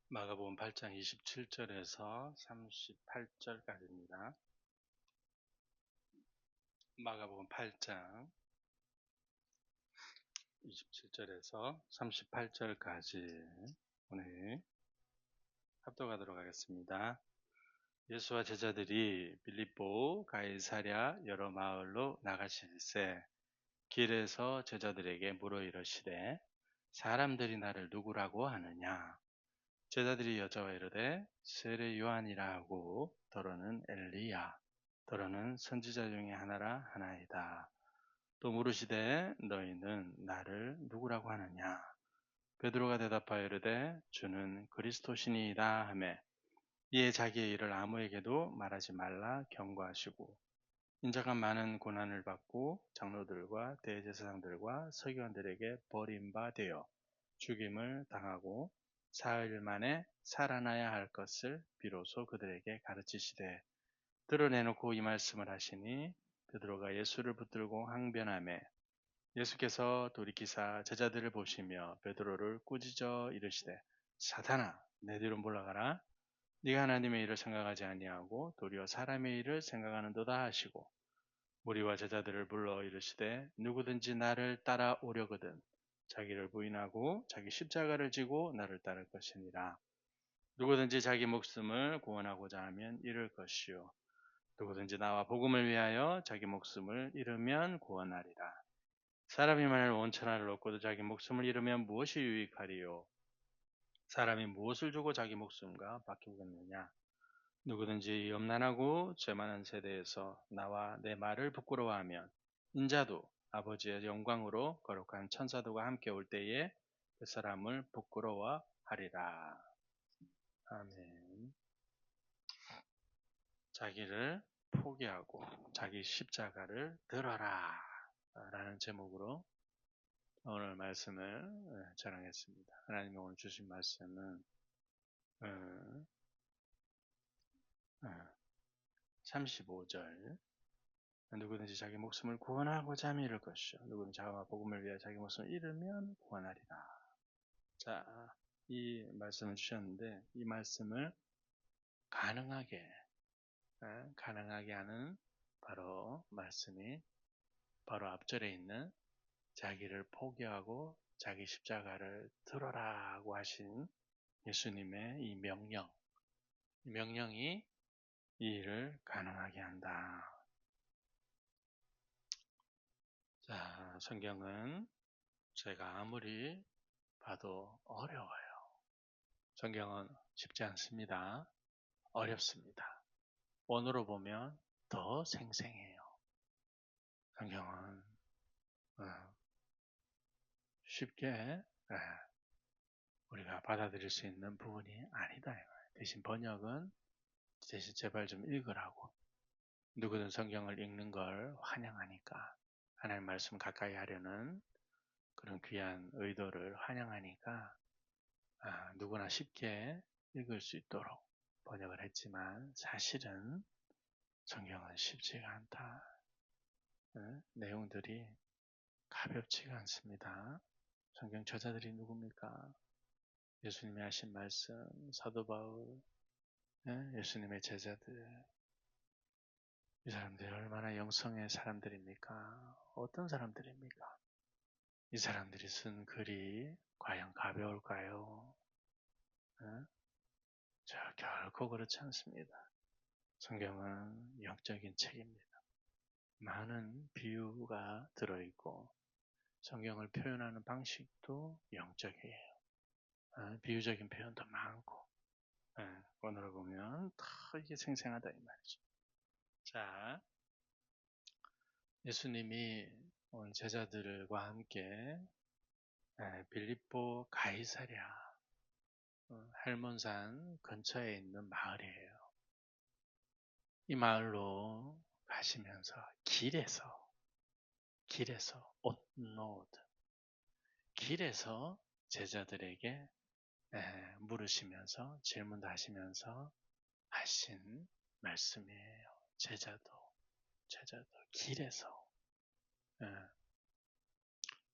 마가복음 8장 27절에서 38절까지입니다. 마가복음 8장 27절에서 38절까지 오늘 합독하도록 하겠습니다. 예수와 제자들이 빌립보, 가이사랴 여러 마을로 나가실세 길에서 제자들에게 물어 이르시되 사람들이 나를 누구라고 하느냐? 제자들이 여자와 이르되 세례 요한이라 하고 더러는 엘리야 더러는 선지자 중에 하나라 하나이다. 또 물으시되 너희는 나를 누구라고 하느냐? 베드로가 대답하여 이르되 주는 그리스도시니이다 하매 이에 자기의 일을 아무에게도 말하지 말라 경고하시고 인자가 많은 고난을 받고 장로들과 대제사장들과 서기관들에게 버림바 되어 죽임을 당하고 사흘 만에 살아나야 할 것을 비로소 그들에게 가르치시되 드러내놓고 이 말씀을 하시니 베드로가 예수를 붙들고 항변하매 예수께서 돌이키사 제자들을 보시며 베드로를 꾸짖어 이르시되 사탄아 내 뒤로 물러가라 네가 하나님의 일을 생각하지 아니하고 도리어 사람의 일을 생각하는도다 하시고 무리와 제자들을 불러 이르시되 누구든지 나를 따라오려거든 자기를 부인하고 자기 십자가를 지고 나를 따를 것이니라. 누구든지 자기 목숨을 구원하고자 하면 잃을 것이요 누구든지 나와 복음을 위하여 자기 목숨을 잃으면 구원하리라. 사람이 만일 온 천하를 얻고도 자기 목숨을 잃으면 무엇이 유익하리요? 사람이 무엇을 주고 자기 목숨과 바꾸겠느냐? 누구든지 염난하고 죄 많은 세대에서 나와 내 말을 부끄러워하면 인자도 아버지의 영광으로 거룩한 천사들과 함께 올 때에 그 사람을 부끄러워하리라. 아멘. 자기를 포기하고 자기 십자가를 들어라 라는 제목으로 오늘 말씀을 전하겠습니다. 하나님이 오늘 주신 말씀은 35절 누구든지 자기 목숨을 구원하고자 하면 잃을 것이요 누구든지 자기와 복음을 위해 자기 목숨을 잃으면 구원하리라. 자, 이 말씀을 주셨는데 이 말씀을 가능하게 하는 바로 말씀이 바로 앞절에 있는 자기를 포기하고 자기 십자가를 들어라고 하신 예수님의 이 명령이 이 일을 가능하게 한다. 자, 성경은 제가 아무리 봐도 어려워요. 성경은 쉽지 않습니다. 어렵습니다. 원어로 보면 더 생생해요. 성경은 쉽게 우리가 받아들일 수 있는 부분이 아니다. 대신 번역은 대신 제발 좀 읽으라고. 누구든 성경을 읽는 걸 환영하니까 하나님 말씀 가까이 하려는 그런 귀한 의도를 환영하니까 누구나 쉽게 읽을 수 있도록 번역을 했지만 사실은 성경은 쉽지가 않다. 내용들이 가볍지가 않습니다. 성경 저자들이 누굽니까? 예수님이 하신 말씀, 사도 바울, 예수님의 제자들, 이 사람들이 얼마나 영성의 사람들입니까? 어떤 사람들입니까? 이 사람들이 쓴 글이 과연 가벼울까요? 결코 그렇지 않습니다. 성경은 영적인 책입니다. 많은 비유가 들어있고 성경을 표현하는 방식도 영적이에요. 비유적인 표현도 많고 오늘을 보면 더 이게 생생하다 이 말이죠. 자, 예수님이 오늘 제자들과 함께 빌립보 가이사랴 할몬산 근처에 있는 마을이에요. 이 마을로 가시면서 길에서 온로드 길에서 제자들에게 물으시면서 질문도 하시면서 하신 말씀이에요. 제자도 길에서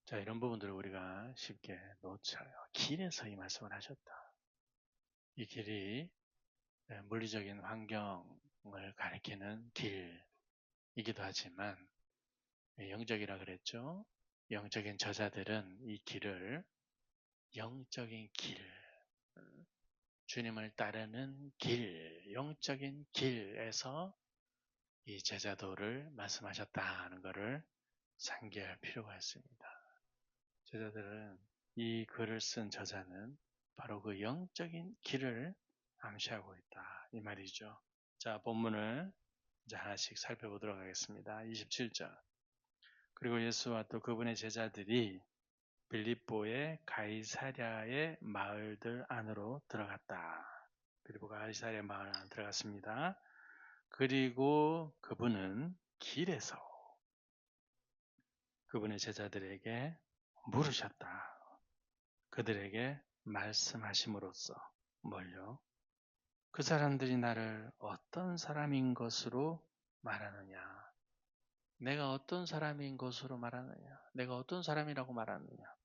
자, 이런 부분들을 우리가 쉽게 놓쳐요. 길에서 이 말씀을 하셨다. 이 길이 물리적인 환경을 가리키는 길이기도 하지만 영적이라 그랬죠. 영적인 저자들은 이 길을 영적인 길, 주님을 따르는 길, 영적인 길에서 이 제자도를 말씀하셨다 하는 것을 상기할 필요가 있습니다. 제자들은 이 글을 쓴 저자는 바로 그 영적인 길을 암시하고 있다. 이 말이죠. 자, 본문을 이제 하나씩 살펴보도록 하겠습니다. 27절. 그리고 예수와 또 그분의 제자들이 빌립보의 가이사랴의 마을들 안으로 들어갔다. 빌립보 가이사랴 마을 안으로 들어갔습니다. 그리고 그분은 길에서 그분의 제자들에게 물으셨다. 그들에게 말씀하심으로써 뭘요? 그 사람들이 나를 어떤 사람인 것으로 말하느냐? 내가 어떤 사람인 것으로 말하느냐? 내가 어떤 사람이라고 말하느냐?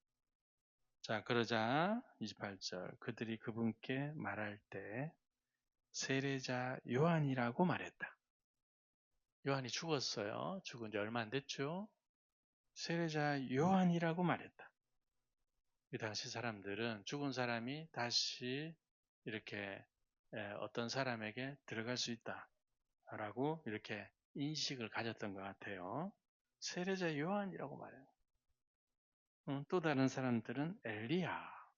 자, 그러자 28절 그들이 그분께 말할 때 세례자 요한이라고 말했다. 요한이 죽었어요. 죽은 지 얼마 안 됐죠? 세례자 요한이라고 말했다. 이 당시 사람들은 죽은 사람이 다시 이렇게 어떤 사람에게 들어갈 수 있다라고 이렇게 인식을 가졌던 것 같아요. 세례자 요한이라고 말해요. 또 다른 사람들은 엘리야.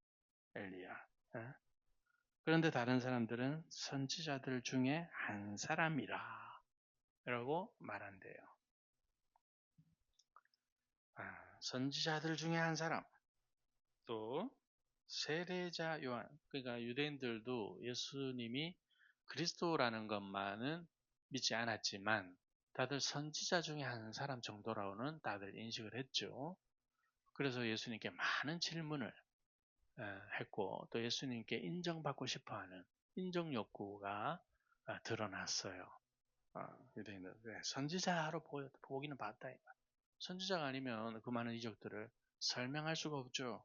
예? 그런데 다른 사람들은 선지자들 중에 한 사람이라 라고 말한대요. 선지자들 중에 한 사람. 또 세례자 요한, 그러니까 유대인들도 예수님이 그리스도라는 것만은 믿지 않았지만 다들 선지자 중에 한 사람 정도라고는 다들 인식을 했죠. 그래서 예수님께 많은 질문을 했고 또 예수님께 인정받고 싶어하는 인정 욕구가 드러났어요. 유대인들 선지자로 보기는 봤다. 선지자가 아니면 그 많은 이적들을 설명할 수가 없죠.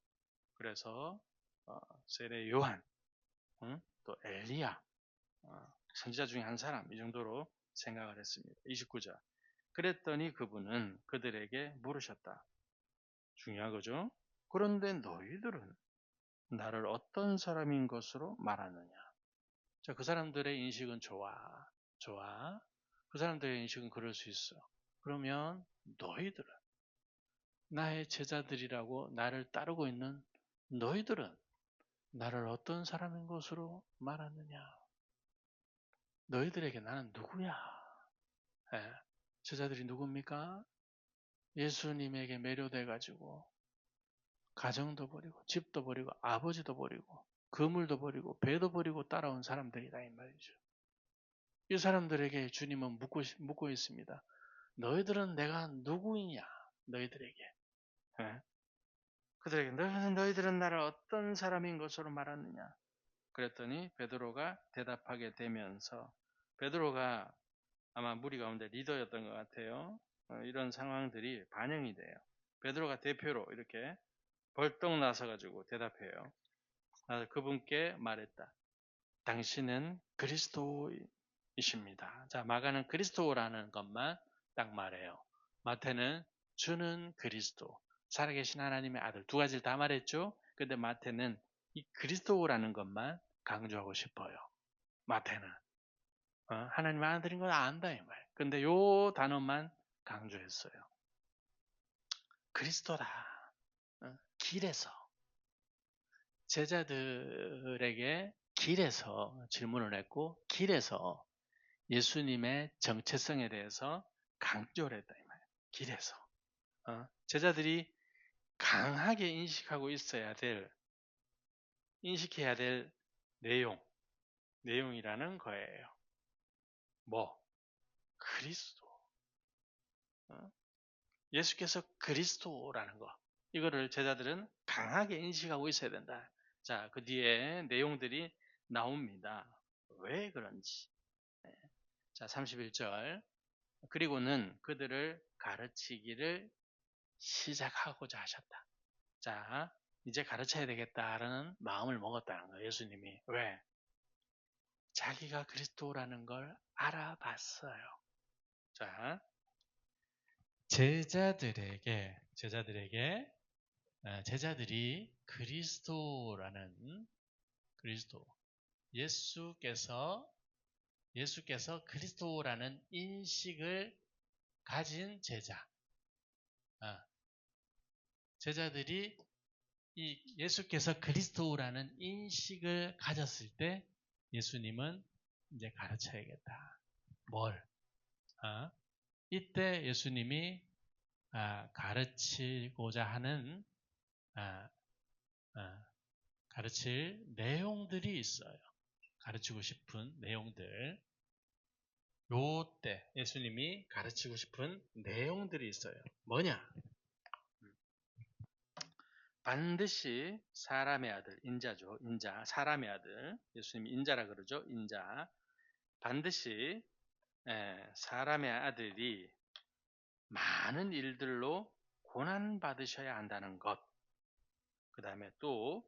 그래서 세례 요한, 또 엘리야, 선지자 중에 한 사람 이 정도로 생각을 했습니다. 29절. 그랬더니 그분은 그들에게 물으셨다. 중요한 거죠. 그런데 너희들은 나를 어떤 사람인 것으로 말하느냐? 자, 그 사람들의 인식은 좋아. 그 사람들의 인식은 그럴 수 있어. 그러면 너희들은 나의 제자들이라고 나를 따르고 있는 너희들은 나를 어떤 사람인 것으로 말하느냐? 너희들에게 나는 누구야? 예, 제자들이 누굽니까? 예수님에게 매료돼가지고 가정도 버리고 집도 버리고 아버지도 버리고 그물도 버리고 배도 버리고 따라온 사람들이다 이 말이죠. 이 사람들에게 주님은 묻고 있습니다. 너희들은 내가 누구이냐? 너희들에게. 예? 그들에게 너희들은 나를 어떤 사람인 것으로 말하느냐? 그랬더니 베드로가 대답하게 되면서 베드로가 아마 무리 가운데 리더였던 것 같아요. 이런 상황들이 반영이 돼요. 베드로가 대표로 이렇게 벌떡 나서가지고 대답해요. 그분께 말했다. 당신은 그리스도이십니다. 자, 마가는 그리스도라는 것만 딱 말해요. 마태는 주는 그리스도, 살아계신 하나님의 아들 두 가지를 다 말했죠. 근데 마태는 이 그리스도라는 것만 강조하고 싶어요. 마태는 하나님의 아들인 건 안다 이 말. 근데 요 단어만 강조했어요. 그리스도다. 길에서 제자들에게 길에서 질문을 했고 길에서 예수님의 정체성에 대해서 강조를 했다 이 말이에요. 길에서 제자들이 강하게 인식해야 될 내용이라는 거예요. 뭐 그리스도. 예수께서 그리스도라는 거. 이거를 제자들은 강하게 인식하고 있어야 된다. 자, 그 뒤에 내용들이 나옵니다. 왜 그런지. 자, 31절. 그리고는 그들을 가르치기를 시작하고자 하셨다. 자, 이제 가르쳐야 되겠다라는 마음을 먹었다는 거예요. 예수님이. 왜? 자기가 그리스도라는 걸 알아봤어요. 자, 제자들이 그리스도, 예수께서 그리스도라는 인식을 가진 제자들이 이 예수께서 그리스도라는 인식을 가졌을 때 예수님은 이제 가르쳐야겠다. 뭘? 이때 예수님이 가르치고자 하는 가르칠 내용들이 있어요. 가르치고 싶은 내용들. 요때 예수님이 가르치고 싶은 내용들이 있어요. 뭐냐? 반드시 사람의 아들, 인자죠. 인자, 사람의 아들. 예수님이 인자라 그러죠. 인자. 반드시 사람의 아들이 많은 일들로 고난받으셔야 한다는 것. 그 다음에 또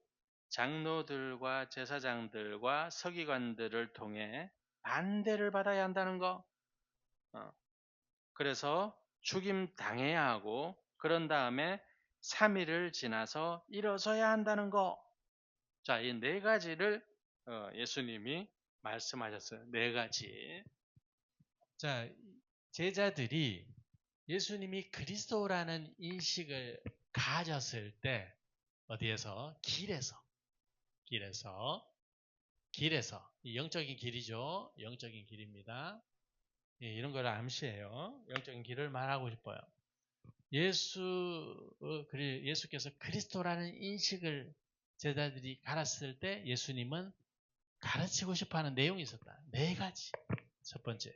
장로들과 제사장들과 서기관들을 통해 반대를 받아야 한다는 것. 그래서 죽임 당해야 하고 그런 다음에 3일을 지나서 일어서야 한다는 거. 자, 이 네 가지를 예수님이 말씀하셨어요. 네 가지. 자, 제자들이 예수님이 그리스도라는 인식을 가졌을 때 어디에서? 길에서 이 영적인 길이죠. 영적인 길입니다. 예, 이런 걸 암시해요. 영적인 길을 말하고 싶어요. 예수께서 그리스도라는 인식을 제자들이 갈았을 때 예수님은 가르치고 싶어하는 내용이 있었다. 네 가지. 첫 번째,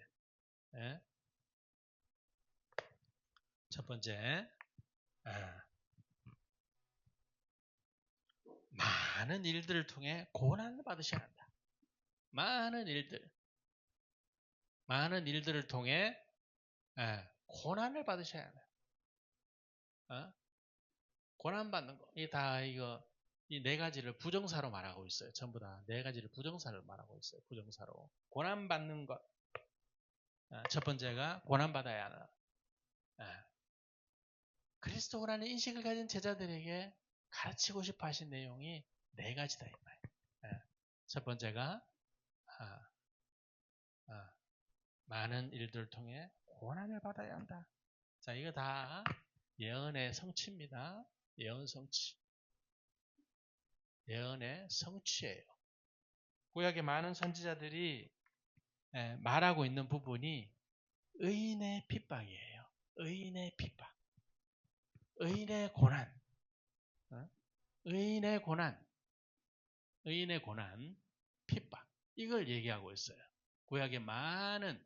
많은 일들을 통해 고난을 받으셔야 한다. 많은 일들을 통해 고난을 받으셔야 한다. 고난받는 거. 이 네 가지를 부정사로 말하고 있어요. 전부 다 네 가지를 부정사를 말하고 있어요. 부정사로. 고난받는 것. 첫 번째가 고난받아야 하는. 그리스도라는 인식을 가진 제자들에게 가르치고 싶어 하신 내용이 네 가지다. 이 말. 첫 번째가 많은 일들을 통해 고난을 받아야 한다. 자, 이거 다 예언의 성취입니다. 예언 성취. 예언의 성취예요. 구약의 많은 선지자들이 말하고 있는 부분이 의인의 핍박이에요. 의인의 핍박. 의인의 고난. 의인의 고난, 핍박. 이걸 얘기하고 있어요. 구약의 많은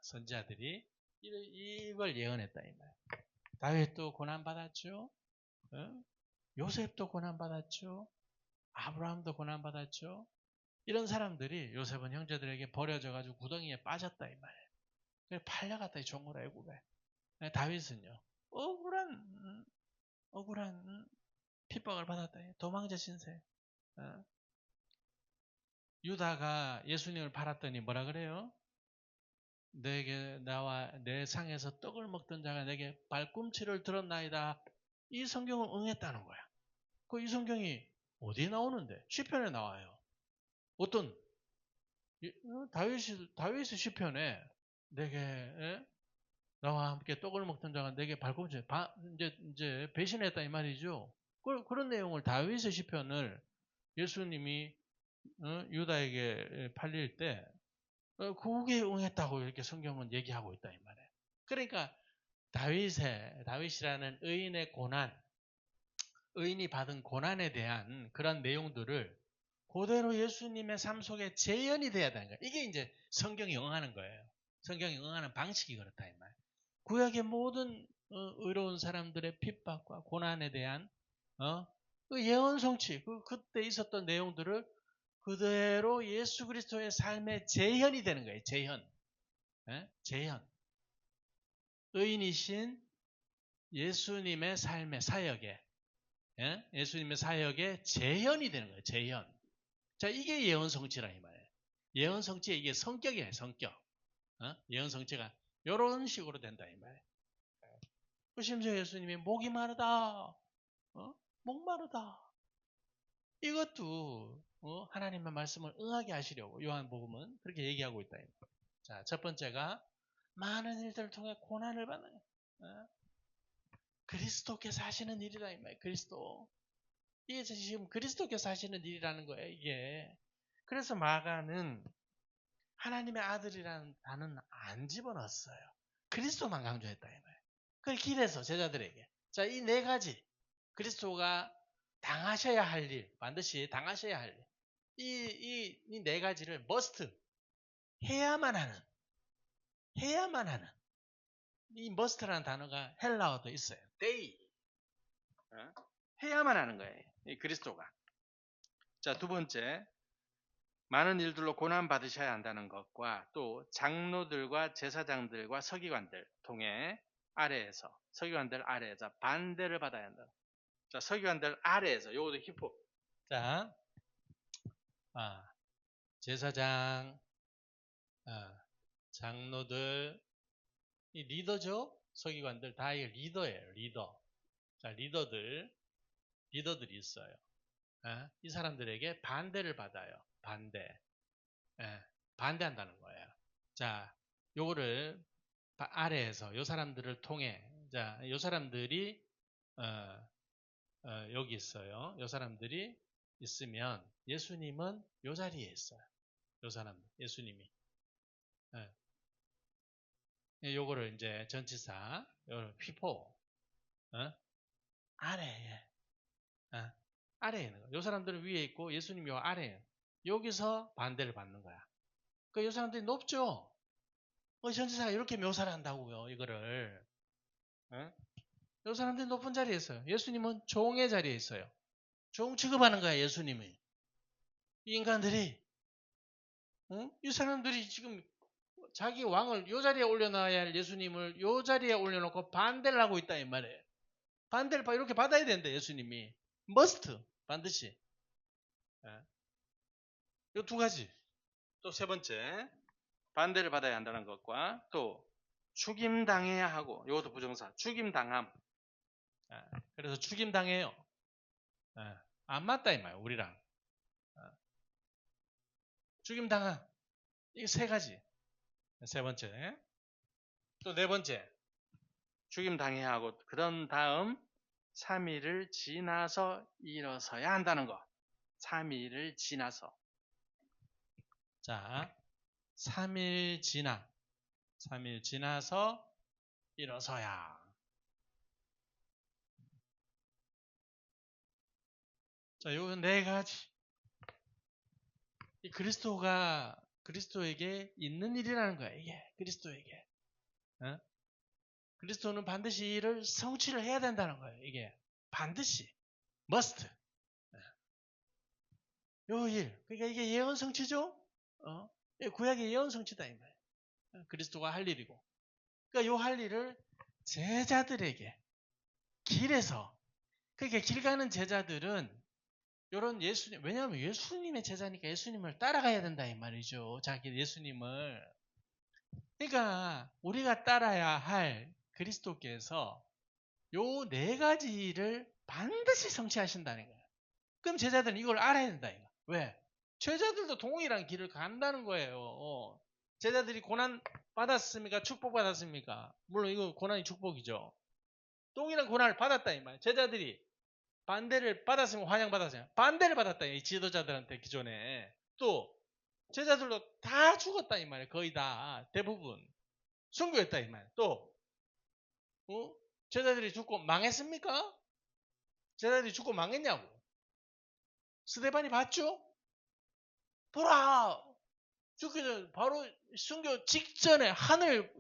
선지자들이 이걸 예언했다 이 말. 다윗도 고난 받았죠. 요셉도 고난 받았죠. 아브라함도 고난 받았죠. 이런 사람들이 요셉은 형제들에게 버려져가지고 구덩이에 빠졌다 이 말. 그래 팔려갔다 이 종으로 애굽에. 다윗은요. 억울한 핍박을 받았다. 도망자 신세. 유다가 예수님을 팔았더니 뭐라 그래요? 내게 나와 내 상에서 떡을 먹던 자가 내게 발꿈치를 들었나이다. 이 성경을 응했다는 거야. 이 성경이 어디에 나오는데? 시편에 나와요. 어떤 다윗의 시편에 내게 나와 함께 떡을 먹던 자가 내게 발꿈치 이제 배신했다 이 말이죠. 그런 내용을 다윗의 시편을 예수님이 유다에게 팔릴 때 그게 응했다고 이렇게 성경은 얘기하고 있다 이 말이에요. 그러니까 다윗이라는 의인이 받은 고난에 대한 그런 내용들을 그대로 예수님의 삶 속에 재현이 돼야 되는 거예요. 이게 이제 성경이 응하는 거예요. 성경이 응하는 방식이 그렇다 이 말. 구약의 모든 의로운 사람들의 핍박과 고난에 대한 그 예언 성취, 그때 있었던 내용들을 그대로 예수 그리스도의 삶의 재현이 되는 거예요. 재현. 의인이신 예수님의 삶의 사역에 예수님의 사역에 재현이 되는 거예요. 재현. 자, 이게 예언 성취라 이 말이에요. 예언 성취의 이게 성격이에요, 성격. 예언 성취가 이런 식으로 된다 이 말이에요. 심지어 예수님이 목이 마르다, 목 마르다. 이것도 하나님의 말씀을 응하게 하시려고 요한복음은 그렇게 얘기하고 있다. 자, 첫 번째가 많은 일들을 통해 고난을 받는 그리스도께서 하시는 일이다 이 말이에요. 그리스도. 이게 지금 그리스도께서 하시는 일이라는 거예요. 이게. 그래서 마가는 하나님의 아들이라는 단어는 안 집어넣었어요. 그리스도만 강조했다 이 말이에요. 그 길에서 제자들에게 자, 이 네 가지 그리스도가 당하셔야 할 일, 반드시 당하셔야 할 일. 이 네 가지를 must 해야만 하는 이 must라는 단어가 헬라어도 있어요. they 해야만 하는 거예요. 이 그리스도가. 자, 두 번째 많은 일들로 고난 받으셔야 한다는 것과 또 장로들과 제사장들과 서기관들 통해 서기관들 아래에서 반대를 받아야 한다. 자, 서기관들 아래에서 요것도 히포. 자, 제사장, 장로들, 이 리더죠? 서기관들 다 이게 리더예요. 리더. 자, 리더들이 있어요. 이 사람들에게 반대를 받아요. 반대한다는 거예요. 자, 요거를 아래에서 요 사람들을 통해 자, 요 사람들이 여기 있어요. 요 사람들이 있으면 예수님은 요 자리에 있어요. 요 사람들, 예수님이. 요거를 이제 전치사, 휘포, 아래에, 아래에 있는 거예요. 요 사람들은 위에 있고 예수님이 요 아래에. 여기서 반대를 받는 거야. 요 사람들이 높죠? 전치사가 이렇게 묘사를 한다고요, 이거를. 요 사람들이 높은 자리에 있어요. 예수님은 종의 자리에 있어요. 종 취급하는 거야, 예수님이. 이 인간들이, 이 사람들이 지금 자기 왕을 요 자리에 올려놔야 할 예수님을 요 자리에 올려놓고 반대를 하고 있다, 이 말이에요. 반대를 이렇게 받아야 된다, 예수님이. must, 반드시. 요 두 가지. 또 세 번째, 반대를 받아야 한다는 것과 또 죽임당해야 하고, 이것도 부정사, 죽임당함. 그래서 죽임당해요. 안 맞다 이 말이에요, 우리랑. 죽임당함. 이게 세 가지. 세 번째. 또 네 번째. 죽임당해야 하고, 그런 다음 3일을 지나서 일어서야 한다는 거. 3일을 지나서. 자, 3일 지나서 일어서야. 자, 요 네 가지. 이 그리스도에게 있는 일이라는 거야, 이게. 그리스도에게. 그리스도는 반드시 이를 성취를 해야 된다는 거예요, 이게. 반드시. must. 요 일. 그러니까 이게 예언 성취죠? 구약의 예언 성취다, 이 말이에요. 그리스도가 할 일이고. 그러니까 요 할 일을 제자들에게 길에서 그러니까 길 가는 제자들은 요런 예수님 왜냐하면 예수님의 제자니까 예수님을 따라가야 된다 이 말이죠. 자기 예수님을. 그러니까 우리가 따라야 할 그리스도께서 요 네 가지를 반드시 성취하신다는 거예요. 그럼 제자들은 이걸 알아야 된다 이거. 왜? 제자들도 동일한 길을 간다는 거예요. 제자들이 고난 받았습니까? 축복 받았습니까? 물론 이거 고난이 축복이죠. 동일한 고난을 받았다 이 말. 제자들이 반대를 받았으면 환영받았어요. 반대를 받았다 이 지도자들한테 기존에. 또 제자들도 다 죽었다 이 말이에요. 거의 다 대부분 순교했다 이 말. 또 제자들이 죽고 망했습니까? 제자들이 죽고 망했냐고. 스데반이 봤죠? 보라 죽기 전 바로 순교 직전에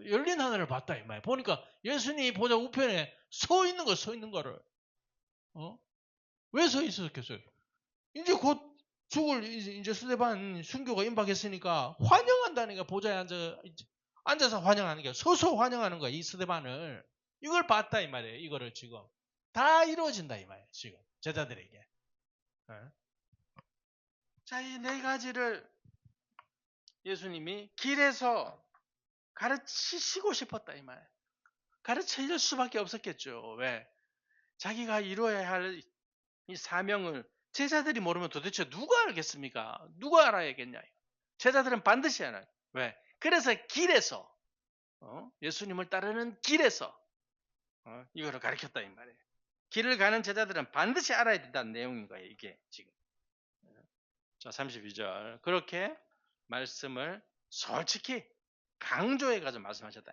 열린 하늘을 봤다 이 말. 보니까 예수님이 보좌 우편에 서 있는 거를 왜 서 있었겠어요? 이제 곧 죽을 이제 스데반 순교가 임박했으니까 환영한다니까. 보좌에 앉아서 환영하는 게 서서 환영하는 거야 이 스데반을. 이걸 봤다 이 말이에요. 이거를 지금 다 이루어진다 이 말이에요. 지금 제자들에게. 자, 이 네 가지를 예수님이 길에서 가르치시고 싶었다 이 말. 가르칠 수밖에 없었겠죠. 왜? 자기가 이루어야 할 이 사명을 제자들이 모르면 도대체 누가 알겠습니까? 누가 알아야겠냐? 제자들은 반드시 알아요. 왜? 그래서 길에서 예수님을 따르는 길에서 이거를 가르쳤다 이 말이에요. 길을 가는 제자들은 반드시 알아야 된다는 내용인 거예요. 이게 지금. 자, 32절. 그렇게 말씀을 솔직히 강조해 가지고 말씀하셨다.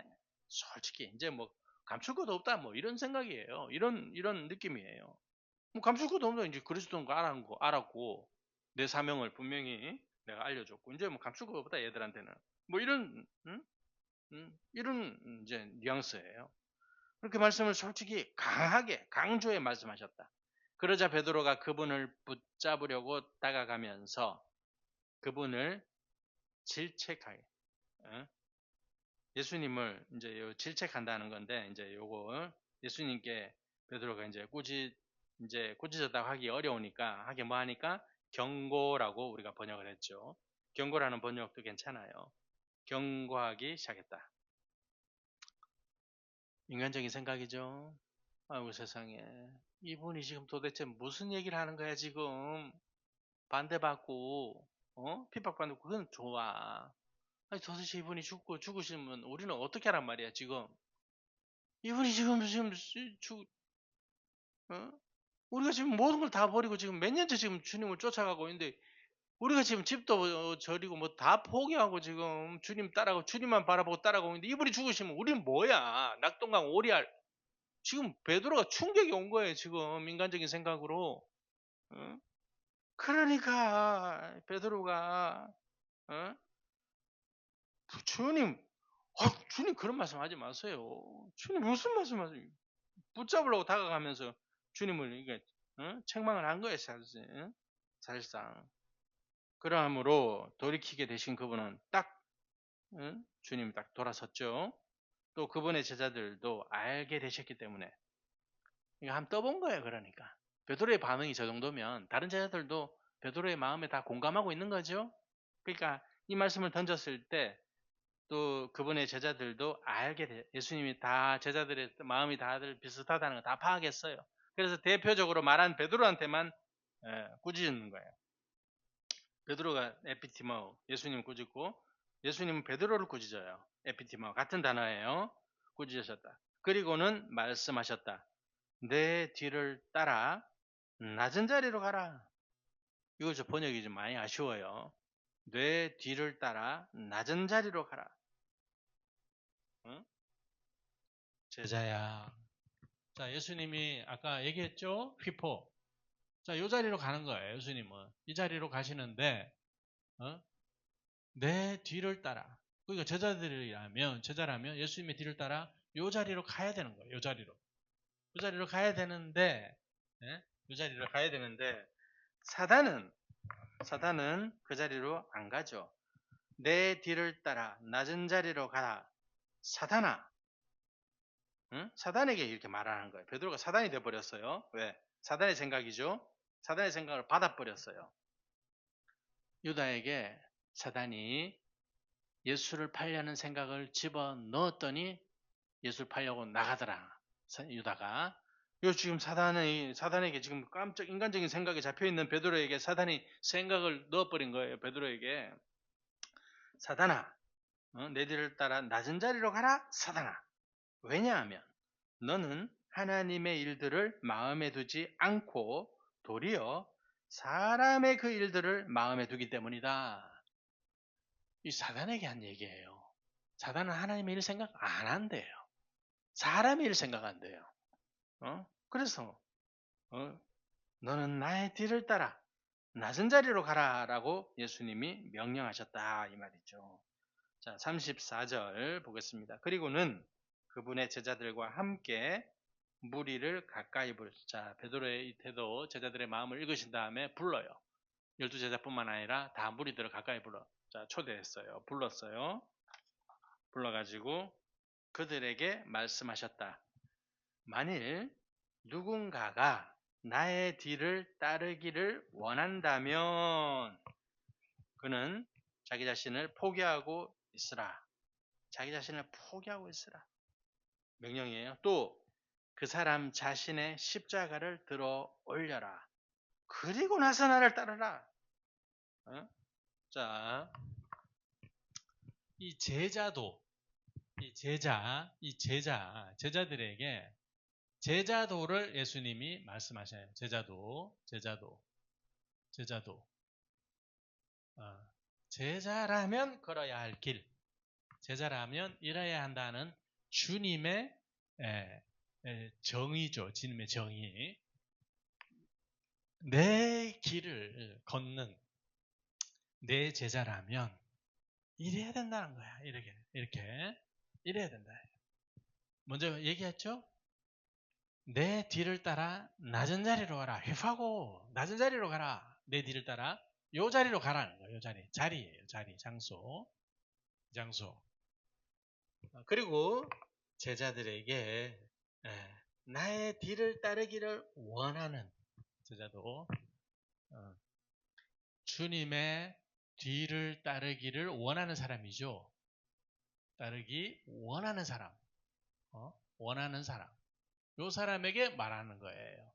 솔직히 이제 뭐 감출 것도 없다 뭐 이런 생각이에요. 이런 느낌이에요. 뭐 감출 것도 없다. 이제 그리스도인 거 알았고 내 사명을 분명히 내가 알려줬고 이제 뭐 감출 것 없다 얘들한테는 뭐 이런 이런 이제 뉘앙스예요. 그렇게 말씀을 솔직히 강하게 강조해 말씀하셨다. 그러자 베드로가 그분을 붙잡으려고 다가가면서 그분을 질책하게 예수님을 이제 질책한다는 건데 이제 요거 예수님께 베드로가 이제 꾸짖었다고 하기 어려우니까 하게 뭐 하니까 경고라고 우리가 번역을 했죠. 경고라는 번역도 괜찮아요. 경고하기 시작했다. 인간적인 생각이죠. 아이고 세상에 이분이 지금 도대체 무슨 얘기를 하는 거야 지금 반대받고 핍박받고 그건 좋아. 아니 도대체 이분이 죽으시면 우리는 어떻게 하란 말이야 지금 이분이 지금 어? 우리가 지금 모든 걸 다 버리고 지금 몇 년째 지금 주님을 쫓아가고 있는데 우리가 지금 집도 저리고 뭐 다 포기하고 지금 주님 따라가고 주님만 바라보고 따라가고 있는데 이분이 죽으시면 우리는 뭐야 낙동강 오리알 지금 베드로가 충격이 온 거예요 지금 인간적인 생각으로 어? 그러니까 베드로가 어? 주님 주님 그런 말씀 하지 마세요 주님 무슨 말씀 하세요 붙잡으려고 다가가면서 주님을 이게 책망을 한 거예요 사실상 그러함으로 돌이키게 되신 그분은 딱 주님이 딱 돌아섰죠. 또 그분의 제자들도 알게 되셨기 때문에 이거 한번 떠본 거예요. 그러니까 베드로의 반응이 저 정도면 다른 제자들도 베드로의 마음에 다 공감하고 있는 거죠. 그러니까 이 말씀을 던졌을 때 또 그분의 제자들도 알게 돼. 예수님이 다 제자들의 마음이 다들 비슷하다는 걸 다 파악했어요. 그래서 대표적으로 말한 베드로한테만 꾸짖는 거예요. 베드로가 에피티머 예수님 꾸짖고 예수님은 베드로를 꾸짖어요. 에피티머 같은 단어예요. 꾸짖으셨다. 그리고는 말씀하셨다. 내 뒤를 따라 낮은 자리로 가라. 이거 저 번역이 좀 많이 아쉬워요. 내 뒤를 따라 낮은 자리로 가라. 응? 제자야. 자, 예수님이 아까 얘기했죠? 휘포. 자, 요 자리로 가는 거예요, 예수님은. 이 자리로 가시는데, 내 뒤를 따라. 그러니까 제자라면 예수님의 뒤를 따라 요 자리로 가야 되는 거예요, 요 자리로. 요 자리로 가야 되는데, 요 자리로 가야 되는데, 사단은 그 자리로 안 가죠. 내 뒤를 따라 낮은 자리로 가라. 사단아. 응? 사단에게 이렇게 말하는 거예요. 베드로가 사단이 돼버렸어요. 왜? 사단의 생각이죠. 사단의 생각을 받아버렸어요. 유다에게 사단이 예수를 팔려는 생각을 집어넣었더니 예수를 팔려고 나가더라. 유다가. 요 지금 사단에게 지금 깜짝 인간적인 생각에 잡혀있는 베드로에게 사단이 생각을 넣어버린 거예요. 베드로에게. 사단아, 내 뒤를 따라 낮은 자리로 가라. 사단아. 왜냐하면 너는 하나님의 일들을 마음에 두지 않고 도리어 사람의 그 일들을 마음에 두기 때문이다. 이 사단에게 한 얘기예요. 사단은 하나님의 일 생각 안 한대요. 사람의 일 생각한대요. 그래서 너는 나의 뒤를 따라 낮은 자리로 가라라고 예수님이 명령하셨다 이 말이죠. 자, 34절 보겠습니다. 그리고는 그분의 제자들과 함께 무리를 가까이 자, 베드로의 이 태도 제자들의 마음을 읽으신 다음에 불러요. 12제자뿐만 아니라 다 무리들을 가까이 자, 초대했어요. 불렀어요. 불러가지고 그들에게 말씀하셨다. 만일 누군가가 나의 뒤를 따르기를 원한다면 그는 자기 자신을 포기하고 있으라. 자기 자신을 포기하고 있으라. 명령이에요. 또 그 사람 자신의 십자가를 들어 올려라. 그리고 나서 나를 따르라. 어? 자, 이 제자들에게 제자도를 예수님이 말씀하셔요. 제자도. 제자라면 걸어야 할 길, 제자라면 이뤄야 한다는 주님의 정의죠. 주님의 정의. 내 길을 걷는 내 제자라면 이래야 된다는 거야. 이렇게 이래야 된다. 먼저 얘기했죠? 내 뒤를 따라 낮은 자리로 가라. 힙하고 낮은 자리로 가라. 내 뒤를 따라 요 자리로 가라는 거예요. 요 자리예요. 장소. 그리고 제자들에게 나의 뒤를 따르기를 원하는 제자도 주님의 뒤를 따르기를 원하는 사람이죠. 따르기 원하는 사람. 원하는 사람. 요 사람에게 말하는 거예요.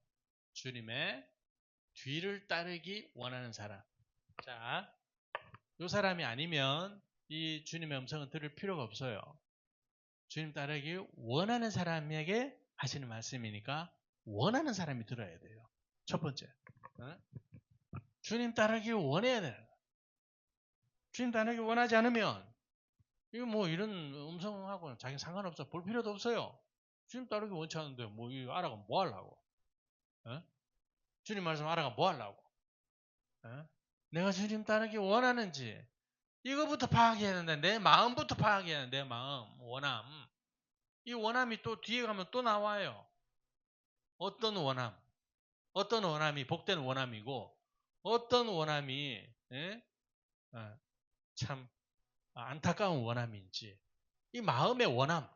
주님의 뒤를 따르기 원하는 사람. 자, 요 사람이 아니면 이 주님의 음성은 들을 필요가 없어요. 주님 따르기 원하는 사람에게 하시는 말씀이니까 원하는 사람이 들어야 돼요. 첫 번째. 주님 따르기 원해야 돼요. 주님 따르기 원하지 않으면 이거 뭐 이런 음성하고는 자기 상관없어. 볼 필요도 없어요. 주님 따르기 원치 않은데 뭐 이거 알아가 뭐 하려고? 주님 말씀 알아가 뭐 하려고? 내가 주님 따르기 원하는지 이거부터 파악해야 된다. 내 마음부터 파악해야 된다. 내 마음, 원함. 이 원함이 또 뒤에 가면 또 나와요. 어떤 원함이 복된 원함이고 어떤 원함이 참 안타까운 원함인지 이 마음의 원함,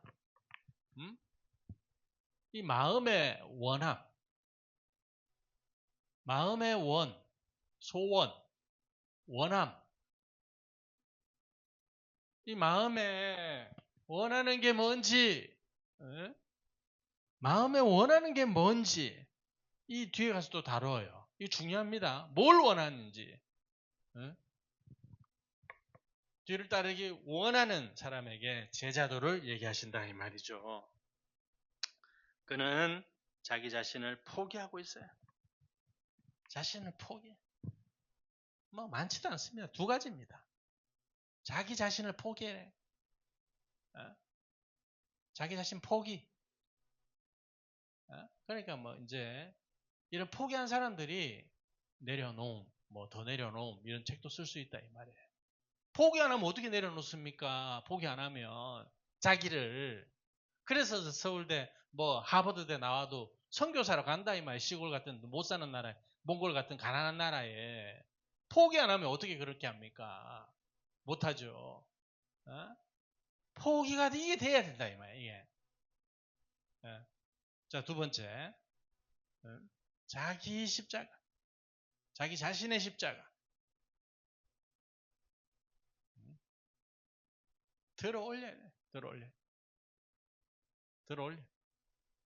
이 마음의 원함, 마음의 소원, 원함, 이 마음에 원하는 게 뭔지, 마음에 원하는 게 뭔지 이 뒤에 가서 또 다뤄요. 이 중요합니다. 뭘 원하는지. 뒤를 따르기 원하는 사람에게 제자도를 얘기하신다 이 말이죠. 그는 자기 자신을 포기하고 있어요. 자신을 포기해. 뭐 많지도 않습니다. 두 가지입니다. 자기 자신을 포기해. 자기 자신 포기. 그러니까 뭐 이제 이런 포기한 사람들이 내려놓음, 뭐 더 내려놓음 이런 책도 쓸 수 있다 이 말이에요. 포기 안 하면 어떻게 내려놓습니까? 포기 안 하면 자기를. 그래서 서울대 뭐 하버드대 나와도 선교사로 간다 이 말이에요. 시골 같은 못 사는 나라에, 몽골 같은 가난한 나라에 포기 안 하면 어떻게 그렇게 합니까? 못하죠. 포기가 이게 돼야 된다 이 말이에요. 이게. 자, 두 번째, 자기 십자가, 자기 자신의 십자가. 들어 올려야 돼. 들어 올려.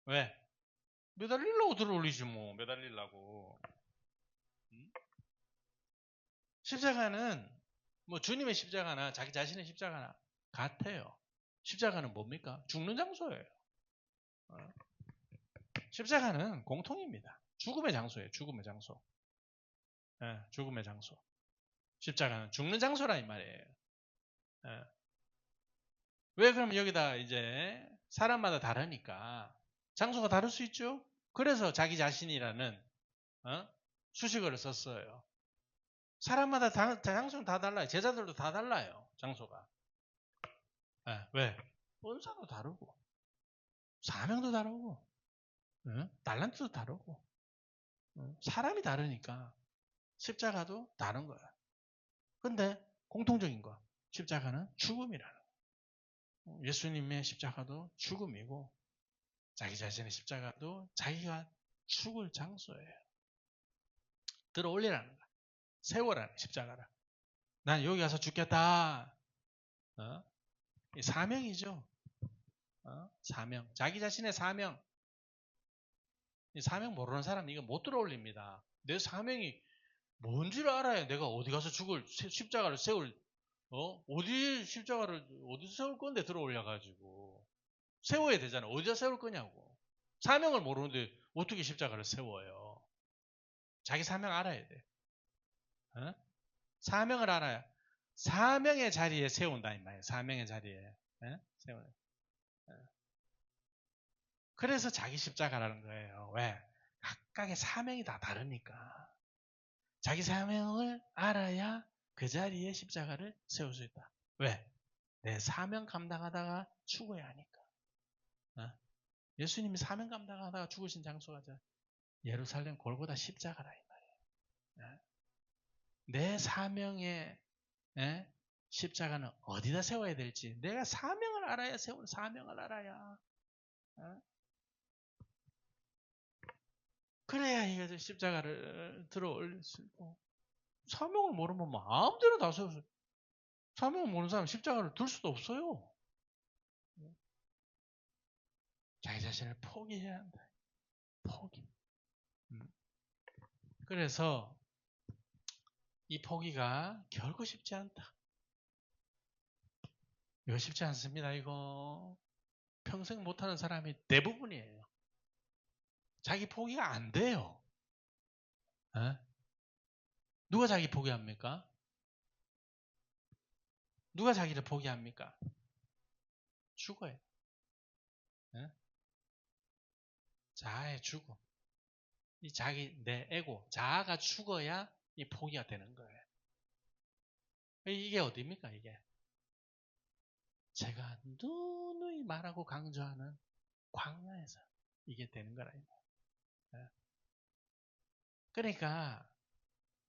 왜? 매달리려고 들어 올리지 뭐. 매달리려고. 십자가는 뭐 주님의 십자가나 자기 자신의 십자가나 같아요. 십자가는 뭡니까? 죽는 장소예요. 십자가는 공통입니다. 죽음의 장소예요. 죽음의 장소. 죽음의 장소. 십자가는 죽는 장소라 이 말이에요. 왜 그러면 여기다 이제 사람마다 다르니까 장소가 다를 수 있죠? 그래서 자기 자신이라는 수식어를 썼어요. 사람마다 장소는 다 달라요. 제자들도 다 달라요. 장소가. 왜? 본사도 다르고 사명도 다르고 달란트도 다르고 사람이 다르니까 십자가도 다른 거야. 근데 공통적인 거 십자가는 죽음이라는 거야. 예수님의 십자가도 죽음이고 자기 자신의 십자가도 자기가 죽을 장소예요. 들어 올리라는 거야. 세워라는 십자가를. 난 여기 가서 죽겠다. 이 사명이죠. 사명. 자기 자신의 사명. 이 사명 모르는 사람은 이거 못 들어올립니다. 내 사명이 뭔지를 알아야 내가 어디 가서 십자가를 세울, 어디서 세울 건데 들어올려가지고. 세워야 되잖아. 어디다 세울 거냐고. 사명을 모르는데 어떻게 십자가를 세워요? 자기 사명 알아야 돼. 사명을 알아야 사명의 자리에 세운다 이 말이에요. 사명의 자리에 세우는. 그래서 자기 십자가라는 거예요. 왜? 각각의 사명이 다 다르니까. 자기 사명을 알아야 그 자리에 십자가를 세울 수 있다. 왜? 내 사명 감당하다가 죽어야 하니까. 예수님이 사명 감당하다가 죽으신 장소가 예루살렘 골고다 십자가라 이 말이에요. 내 사명의 십자가는 어디다 세워야 될지 내가 사명을 알아야 세우는 사명을 알아야 그래야 이거 십자가를 들어 올릴 수 있고 사명을 모르면 마음대로 다 세워서 사명을 모르는 사람은 십자가를 들 수도 없어요. 자기 자신을 포기해야 한다. 포기. 그래서 이 포기가 결코 쉽지 않다. 이거 쉽지 않습니다. 이거 평생 못하는 사람이 대부분이에요. 자기 포기가 안 돼요. 누가 자기 포기합니까? 누가 자기를 포기합니까? 죽어요. 자아의 죽음. 이 내 에고, 자아가 죽어야 이 포기가 되는 거예요. 이게 어디입니까, 이게? 제가 누누이 말하고 강조하는 광야에서 이게 되는 거라. 그러니까,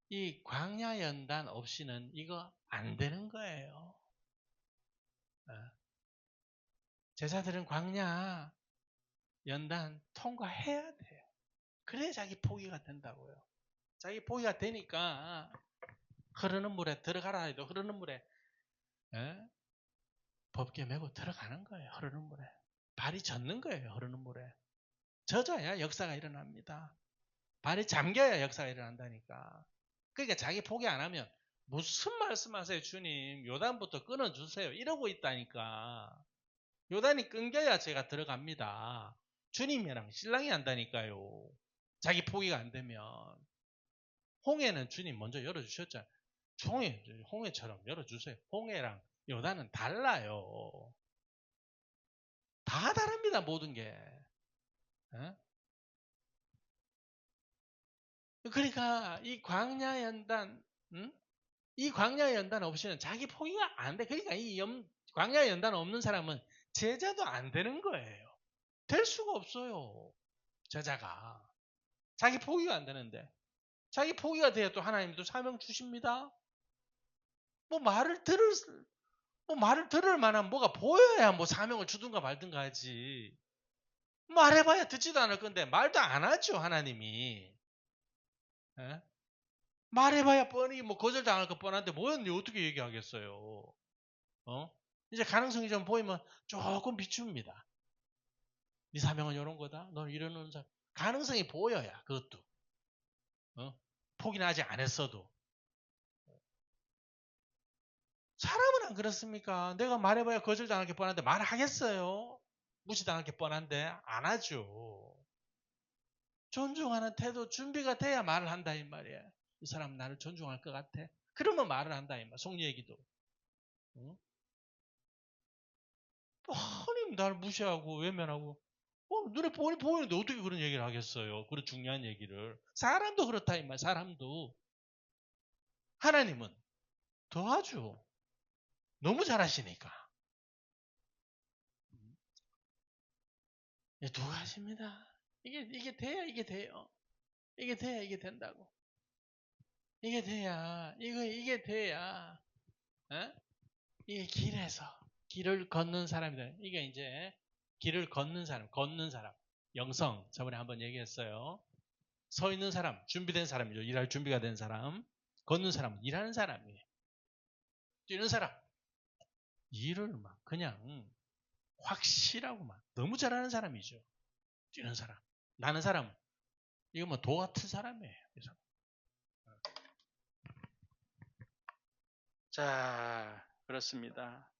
이 광야 연단 없이는 이거 안 되는 거예요. 제자들은 광야 연단 통과해야 돼요. 그래야 자기 포기가 된다고요. 자기 포기가 되니까 흐르는 물에 들어가라 해도 흐르는 물에 법궤 메고 들어가는 거예요. 흐르는 물에. 발이 젖는 거예요. 흐르는 물에. 젖어야 역사가 일어납니다. 발이 잠겨야 역사가 일어난다니까. 그러니까 자기 포기 안 하면 무슨 말씀하세요 주님. 요단부터 끊어주세요. 이러고 있다니까. 요단이 끊겨야 제가 들어갑니다. 주님이랑 신랑이 한다니까요. 자기 포기가 안 되면. 홍해는 주님 먼저 열어주셨잖아요. 홍해처럼 열어주세요. 홍해랑 요단은 달라요. 다 다릅니다. 모든 게. 그러니까 이 광야 연단, 이 광야 연단 없이는 자기 포기가 안 돼. 그러니까 이 광야 연단 없는 사람은 제자도 안 되는 거예요. 될 수가 없어요. 제자가. 자기 포기가 안 되는데. 자기 포기가 돼야 또 하나님도 사명 주십니다. 말을 들을 만한 뭐가 보여야 사명을 주든가 말든가 하지. 말해봐야 듣지도 않을 건데 말도 안 하죠 하나님이. 말해봐야 뻔히 거절당할 거 뻔한데 뭐였니 어떻게 얘기하겠어요. 이제 가능성이 좀 보이면 조금 비춥니다. 네 사명은 이런 거다. 넌 이러는 사람. 가능성이 보여야 그것도. 포기는 아직 안 했어도. 사람은 안 그렇습니까? 내가 말해봐야 거절당할 게 뻔한데 말하겠어요? 무시당할 게 뻔한데 안 하죠. 존중하는 태도 준비가 돼야 말을 한다 이 말이에요. 이 사람 나를 존중할 것 같아. 그러면 말을 한다 이 말. 속 얘기도. 하나님 나를 무시하고 외면하고 눈에 보이는데 어떻게 그런 얘기를 하겠어요. 그런 중요한 얘기를. 사람도 그렇다 이 말. 사람도. 하나님은 도와줘. 너무 잘하시니까. 두 가지입니다. 이게 돼야 이게 돼요. 이게 돼야 이게 된다고. 이게 돼야 이게 돼야 이게 길을 걷는 사람이다. 이게 이제 길을 걷는 사람. 영성. 저번에 한번 얘기했어요. 서 있는 사람, 준비된 사람이죠. 일할 준비가 된 사람. 걷는 사람은 일하는 사람이에요. 뛰는 사람. 일을 막 그냥 확실하고 막 너무 잘하는 사람이죠. 뛰는 사람. 나는 사람. 이거 뭐 도 같은 사람이에요. 그래서. 자, 그렇습니다.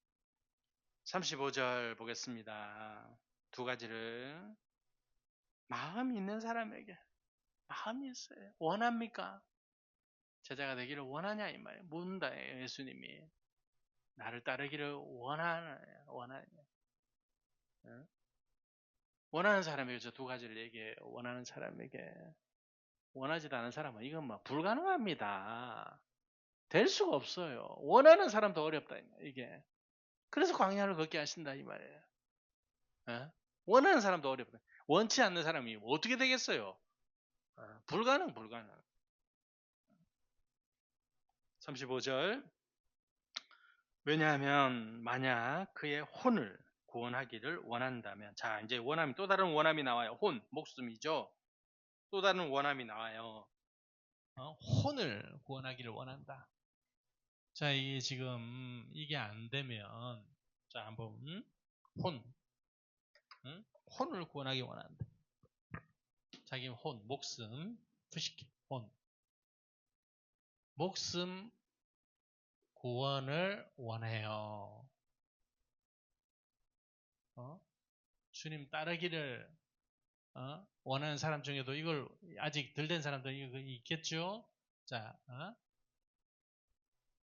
35절 보겠습니다. 두 가지를. 마음이 있는 사람에게. 마음이 있어요. 원합니까? 제자가 되기를 원하냐 이 말이에요. 묻는다 예수님이. 나를 따르기를 원하느냐. 응? 원하는 사람에게 저 두 가지를 얘기해요. 원하는 사람에게. 원하지도 않은 사람은 이건 뭐 불가능합니다. 될 수가 없어요. 원하는 사람도 어렵다 이게. 그래서 광야를 걷게 하신다 이 말이에요. 어? 원하는 사람도 어렵다. 원치 않는 사람이 어떻게 되겠어요? 불가능. 35절. 왜냐하면 만약 그의 혼을 구원하기를 원한다면, 자 이제 원함이 또 다른 원함이 나와요. 혼, 목숨이죠. 또 다른 원함이 나와요. 혼을 구원하기를 원한다. 자, 이게 지금 이게 안 되면 자 한번 혼, 혼을 구원하기 원한다. 자기 혼, 목숨, 푸시키, 혼, 목숨 구원을 원해요. 주님 따르기를 원하는 사람 중에도 이걸 아직 덜 된 사람도 이거 있겠죠. 자,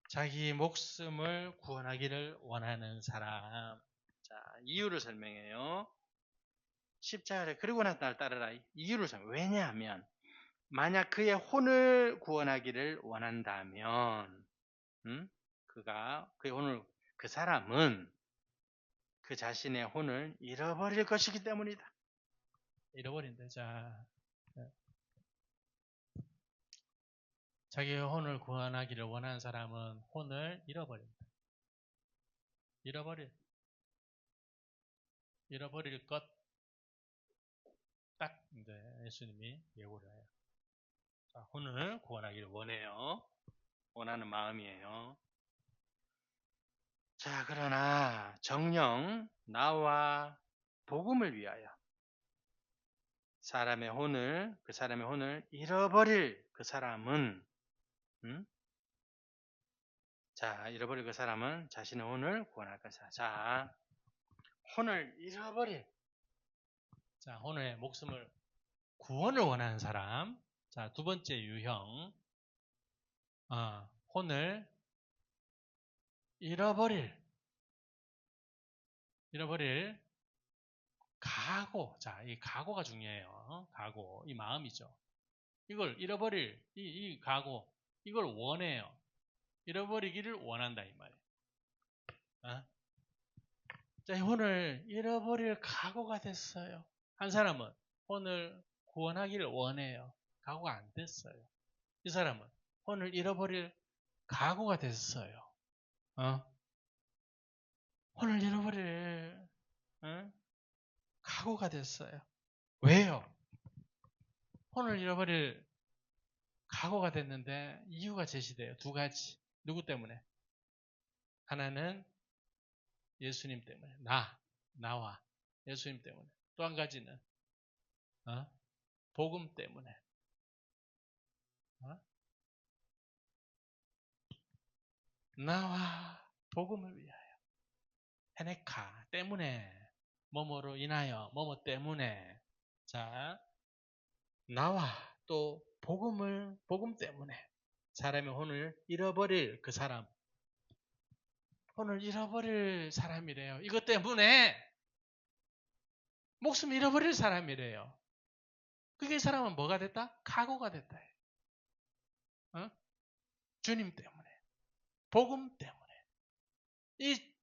자기 목숨을 구원하기를 원하는 사람. 자, 이유를 설명해요. 10절에 그리고 나서 날 따르라. 이유를 설명. 왜냐하면 만약 그의 혼을 구원하기를 원한다면, 그 사람은 그 자신의 혼을 잃어버릴 것이기 때문이다. 잃어버린다. 자, 자기의 혼을 구원하기를 원하는 사람은 혼을 잃어버린다. 잃어버릴 것. 딱 이제 예수님이 예고를 해요. 자, 혼을 구원하기를 원해요. 원하는 마음이에요. 자, 그러나 정녕 나와 복음을 위하여 그 사람의 혼을 잃어버릴 그 사람은, 잃어버릴 그 사람은 자신의 혼을 구원할 것이다. 자, 혼을 잃어버릴. 자, 혼의 목숨을 구원을 원하는 사람. 자, 두 번째 유형. 혼을 잃어버릴 각오. 자, 이 각오가 중요해요. 각오. 이 마음이죠. 이걸 잃어버릴 이 각오. 이걸 원해요. 잃어버리기를 원한다 이 말이에요. 자, 이 혼을 잃어버릴 각오가 됐어요. 한 사람은 혼을 구원하기를 원해요. 각오가 안 됐어요. 이 사람은 혼을 잃어버릴 각오가 됐어요. 혼을 잃어버릴 각오가 됐어요. 왜요? 혼을 잃어버릴 각오가 됐는데 이유가 제시돼요. 두 가지. 누구 때문에? 하나는 예수님 때문에. 나와 예수님 때문에. 또 한 가지는 복음 때문에. 나와 복음을 위하여. 헤네카 때문에. 뭐뭐로 인하여. 뭐뭐 때문에. 자, 나와 또 복음 때문에. 사람의 혼을 잃어버릴 그 사람. 혼을 잃어버릴 사람이래요. 이것 때문에 목숨 잃어버릴 사람이래요. 그게 이 사람은 뭐가 됐다? 각오가 됐다. 주님 때문에. 복음 때문에. 이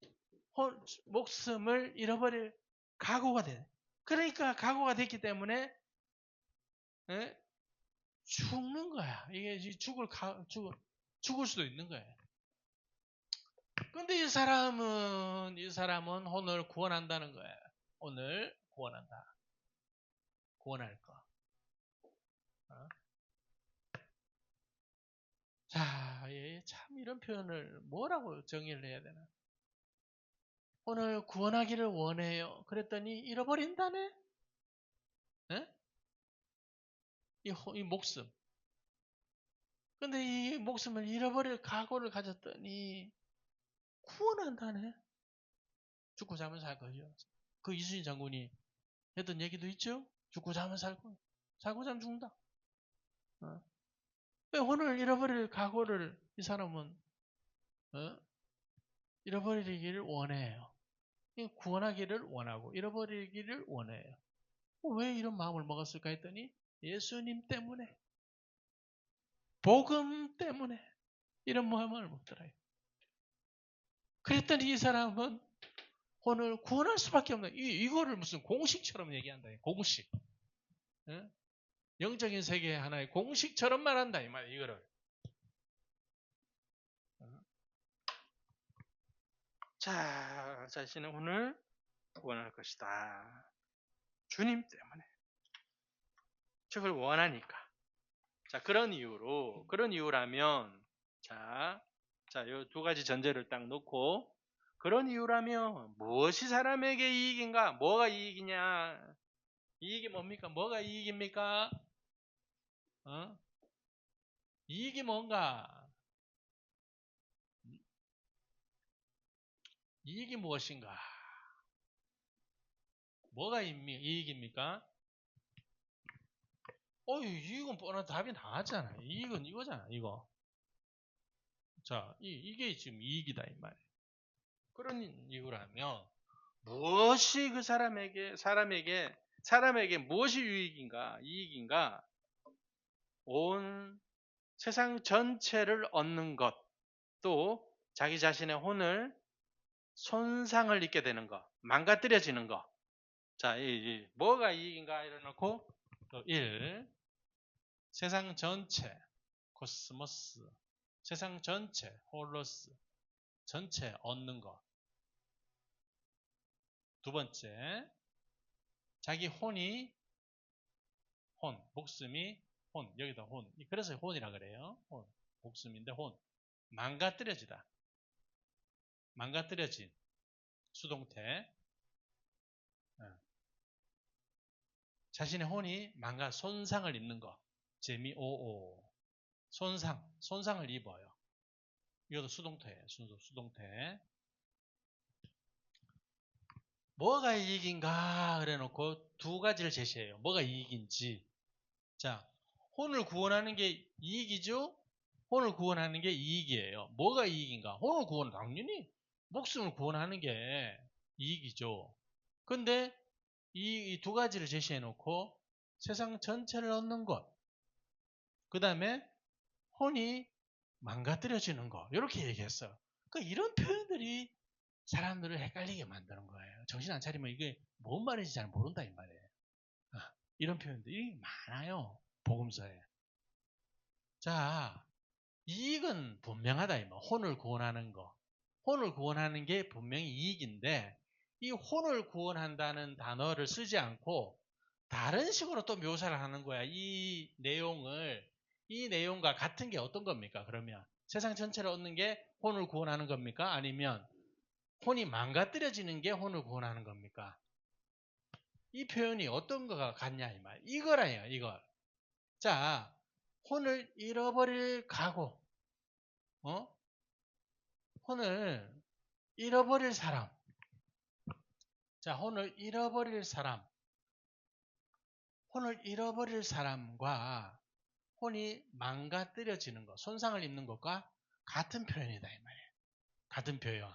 목숨을 잃어버릴 각오가 돼. 그러니까 각오가 됐기 때문에 죽는 거야. 이게 죽을 수도 있는 거예요. 근데 이 사람은 혼을 구원한다는 거예요. 혼을 구원한다. 구원할 거. 자, 참 이런 표현을 뭐라고 정의를 해야 되나? 오늘 구원하기를 원해요. 그랬더니 잃어버린다네? 에? 이 목숨. 근데 이 목숨을 잃어버릴 각오를 가졌더니 구원한다네? 죽고 자면 살 거죠. 그 이순신 장군이 했던 얘기도 있죠? 죽고 자면 살고, 살고 자면 죽는다. 왜 오늘 잃어버릴 각오를 이 사람은, 어? 잃어버리기를 원해요. 구원하기를 원하고, 잃어버리기를 원해요. 왜 이런 마음을 먹었을까 했더니, 예수님 때문에, 복음 때문에, 이런 마음을 먹더라요. 그랬더니 이 사람은 오늘 구원할 수밖에 없는, 이거를 무슨 공식처럼 얘기한다. 공식. 어? 영적인 세계의 하나의 공식처럼 말한다. 이 말이에요, 이거를. 자, 자신은 오늘 구원할 것이다. 주님 때문에. 그걸 원하니까. 자, 그런 이유라면, 자, 요 두 가지 전제를 딱 놓고, 그런 이유라면, 무엇이 사람에게 이익인가? 뭐가 이익이냐? 이익이 뭡니까? 뭐가 이익입니까? 이익이 뭔가? 이익이 무엇인가? 뭐가 이익입니까? 이익은 뻔한 답이 나왔잖아. 이익은 이거잖아, 이거. 자, 이게 지금 이익이다, 이 말이에요. 그런 이유라면, 무엇이 그 사람에게 무엇이 이익인가? 온 세상 전체를 얻는 것, 또 자기 자신의 혼을 손상을 입게 되는 것, 망가뜨려지는 것. 자, 뭐가 이익인가 이래놓고, 1. 세상 전체, 코스모스, 세상 전체, 홀로스, 전체 얻는 것. 두 번째, 자기 목숨이 여기다 혼. 그래서 혼이라 그래요. 목숨인데 망가뜨려진 수동태. 자신의 혼이 손상을 입는 거. 재미오오. 손상을 입어요. 이것도 수동태예요. 수동태. 뭐가 이익인가 그래 놓고 두 가지를 제시해요. 뭐가 이익인지. 자, 혼을 구원하는 게 이익이죠? 혼을 구원하는 게 이익이에요. 뭐가 이익인가? 혼을 당연히 목숨을 구원하는 게 이익이죠. 근데 이 두 가지를 제시해 놓고 세상 전체를 얻는 것, 그 다음에 혼이 망가뜨려지는 것, 이렇게 얘기했어요. 그러니까 이런 표현들이 사람들을 헷갈리게 만드는 거예요. 정신 안 차리면 이게 뭔 말인지 잘 모른다 이 말이에요. 이런 표현들이 많아요. 복음서에. 자, 이익은 분명하다. 혼을 구원하는 거. 혼을 구원하는 게 분명히 이익인데 이 혼을 구원한다는 단어를 쓰지 않고 다른 식으로 또 묘사를 하는 거야. 이 내용과 같은 게 어떤 겁니까? 그러면 세상 전체를 얻는 게 혼을 구원하는 겁니까? 아니면 혼이 망가뜨려지는 게 혼을 구원하는 겁니까? 이 표현이 어떤 거가 같냐 이 말. 이거라요, 이거. 자, 혼을 잃어버릴 각오. 혼을 잃어버릴 사람. 자, 혼을 잃어버릴 사람과 혼이 망가뜨려지는 것, 손상을 입는 것과 같은 표현이다 이 말이에요. 같은 표현.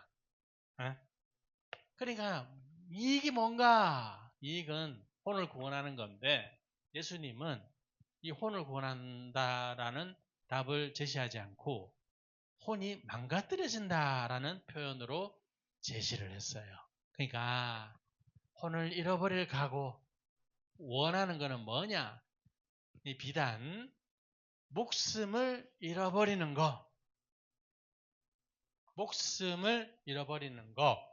그러니까 이익이 뭔가? 이익은 혼을 구원하는 건데 예수님은 이 혼을 구원한다라는 답을 제시하지 않고 혼이 망가뜨려진다라는 표현으로 제시를 했어요. 그러니까 혼을 잃어버릴 각오, 원하는 것은 뭐냐? 비단 목숨을 잃어버리는 거. 목숨을 잃어버리는 거.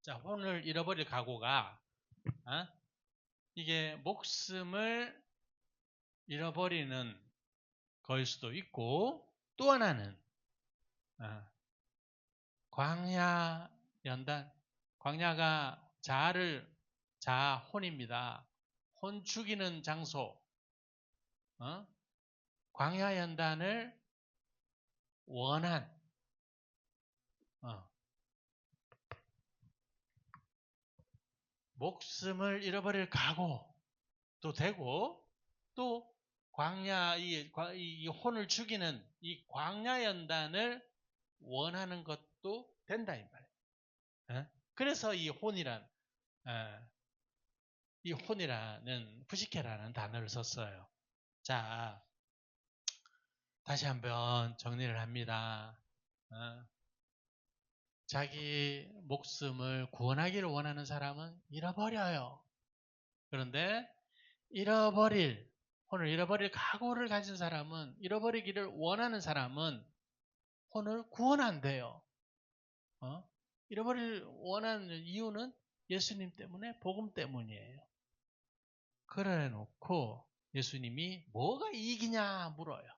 자, 혼을 잃어버릴 각오가 이게 목숨을 잃어버리는 거일 수도 있고 또 하나는 광야 연단. 광야가 혼입니다. 혼 죽이는 장소. 광야 연단을 원한 목숨을 잃어버릴 각오도 되고, 또 광야 이 혼을 죽이는 이 광야 연단을 원하는 것도 된다 이 말이에요. 그래서 이 혼이라는 푸시케라는 단어를 썼어요. 자, 다시 한번 정리를 합니다. 자기 목숨을 구원하기를 원하는 사람은 잃어버려요. 그런데 혼을 잃어버릴 각오를 가진 사람은, 잃어버리기를 원하는 사람은 혼을 구원한대요. 잃어버릴 원하는 이유는 예수님 때문에, 복음 때문이에요. 그래 놓고 예수님이 뭐가 이익이냐 물어요.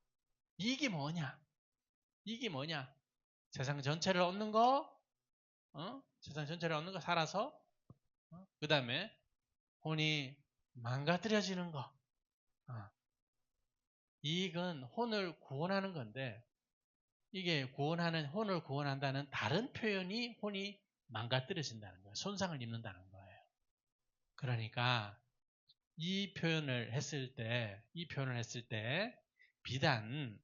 이익이 뭐냐? 세상 전체를 얻는 거, 세상 전체를 얻는 거 살아서, 그 다음에 혼이 망가뜨려지는 거. 이익은 혼을 구원하는 건데, 이게 혼을 구원한다는 다른 표현이 혼이 망가뜨려진다는 거예요. 손상을 입는다는 거예요. 그러니까 이 표현을 했을 때 비단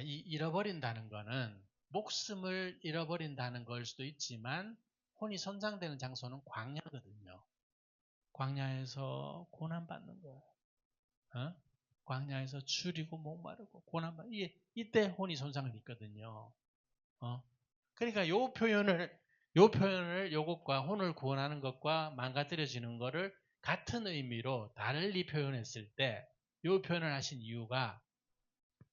잃어버린다는 거는 목숨을 잃어버린다는 걸 수도 있지만, 혼이 손상되는 장소는 광야거든요. 광야에서 고난받는 거예요. 광야에서 줄이고 목마르고 고난받는, 이때 혼이 손상을 입거든요. 그러니까 요 표현을 요것과 혼을 구원하는 것과 망가뜨려지는 것을 같은 의미로 달리 표현했을 때, 요 표현을 하신 이유가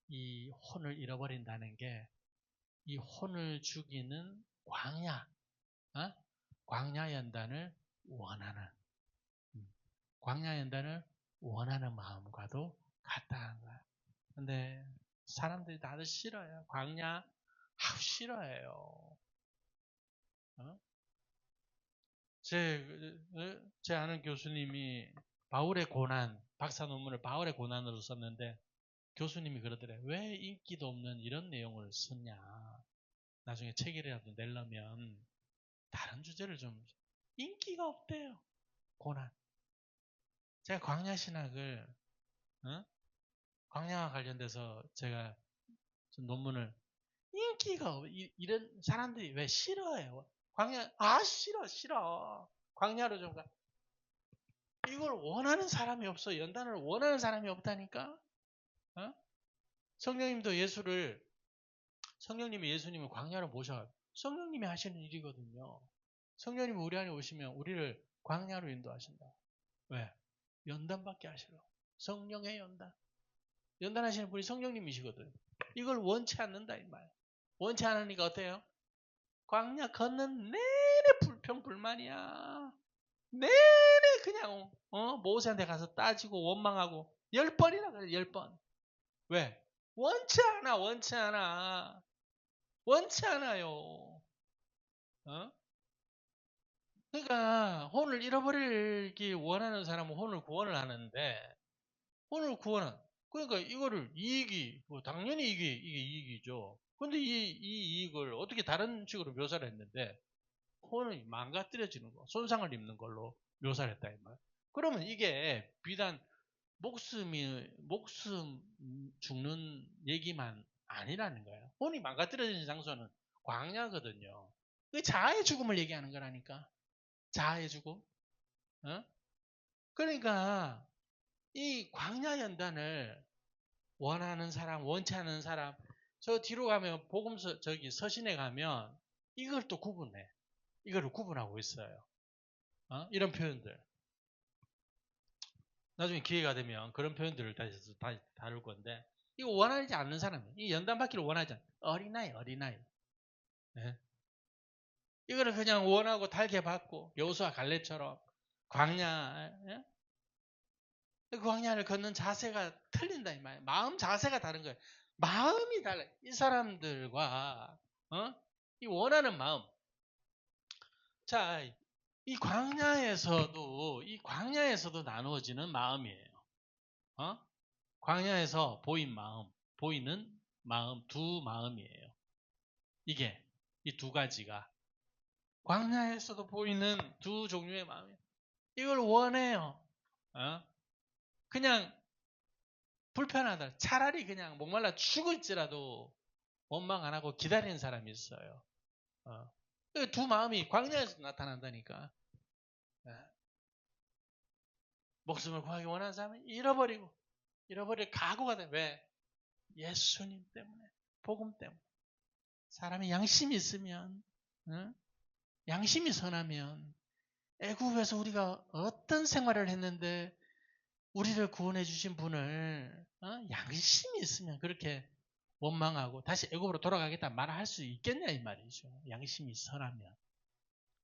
이 혼을 잃어버린다는 게 이 혼을 죽이는 광야 연단을 원하는 마음과도 같다는 거야. 근데 사람들이 다들 싫어요. 광야 싫어해요. 제 아는 교수님이 박사 논문을 바울의 고난으로 썼는데, 교수님이 그러더래요. 왜 인기도 없는 이런 내용을 썼냐. 나중에 책이라도 내려면 다른 주제를 좀. 인기가 없대요. 고난. 제가 광야신학을 광야와 관련돼서 제가 좀 논문을, 인기가 이런 사람들이 왜 싫어해요. 광야 싫어. 광야로 좀 가. 이걸 원하는 사람이 없어. 연단을 원하는 사람이 없다니까. 성령님이 예수님을 광야로 모셔요. 성령님이 하시는 일이거든요. 성령님이 우리 안에 오시면 우리를 광야로 인도하신다. 왜? 연단받게 하시러. 성령의 연단. 연단하시는 분이 성령님이시거든. 이걸 원치 않는다 이 말. 원치 않으니까 어때요? 광야 걷는 내내 불평불만이야. 내내 그냥 모세한테 가서 따지고 원망하고 10번이나 그래. 10번. 왜? 원치 않아요. 그러니까 혼을 잃어버리기 원하는 사람은 혼을 구원을 하는데, 그러니까 이거를 당연히 이게 이익이죠. 근데 이 이익을 어떻게 다른 식으로 묘사를 했는데, 혼이 망가뜨려지는 거, 손상을 입는 걸로 묘사를 했다 이 말. 그러면 이게 비단 목숨 죽는 얘기만 아니라는 거예요. 혼이 망가뜨려지는 장소는 광야거든요. 그 자아의 죽음을 얘기하는 거라니까. 자아의 죽음. 그러니까 이 광야 연단을 원하는 사람, 원치 않는 사람, 저 뒤로 가면 복음서 서신에 가면 이걸 또 구분해. 이거를 구분하고 있어요. 이런 표현들. 나중에 기회가 되면 그런 표현들을 다시 다룰 건데, 이거 원하지 않는 사람, 이 연단받기를 원하지 않는 어린아이. 네? 이거를 그냥 원하고 달게 받고 여호수아 갈렙처럼 광야, 그 광야를 걷는 자세가 틀린다 이 말이에요. 마음 자세가 다른 거예요. 마음이 달라요. 이 사람들과 이 원하는 마음. 자, 이 광야에서도 나누어지는 마음이에요. 광야에서 보이는 마음, 두 마음이에요. 이게 이 두 가지가 광야에서도 보이는 두 종류의 마음이에요. 이걸 원해요. 그냥 불편하다. 차라리 그냥 목말라 죽을지라도 원망 안 하고 기다리는 사람이 있어요. 두 마음이 광야에서 나타난다니까. 목숨을 구하기 원하는 사람은 잃어버릴 각오가 돼. 왜? 예수님 때문에, 복음 때문에. 사람이 양심이 있으면, 양심이 선하면, 애굽에서 우리가 어떤 생활을 했는데 우리를 구원해 주신 분을 양심이 있으면 그렇게 원망하고 다시 애굽으로 돌아가겠다 말할 수 있겠냐 이 말이죠. 양심이 선하면.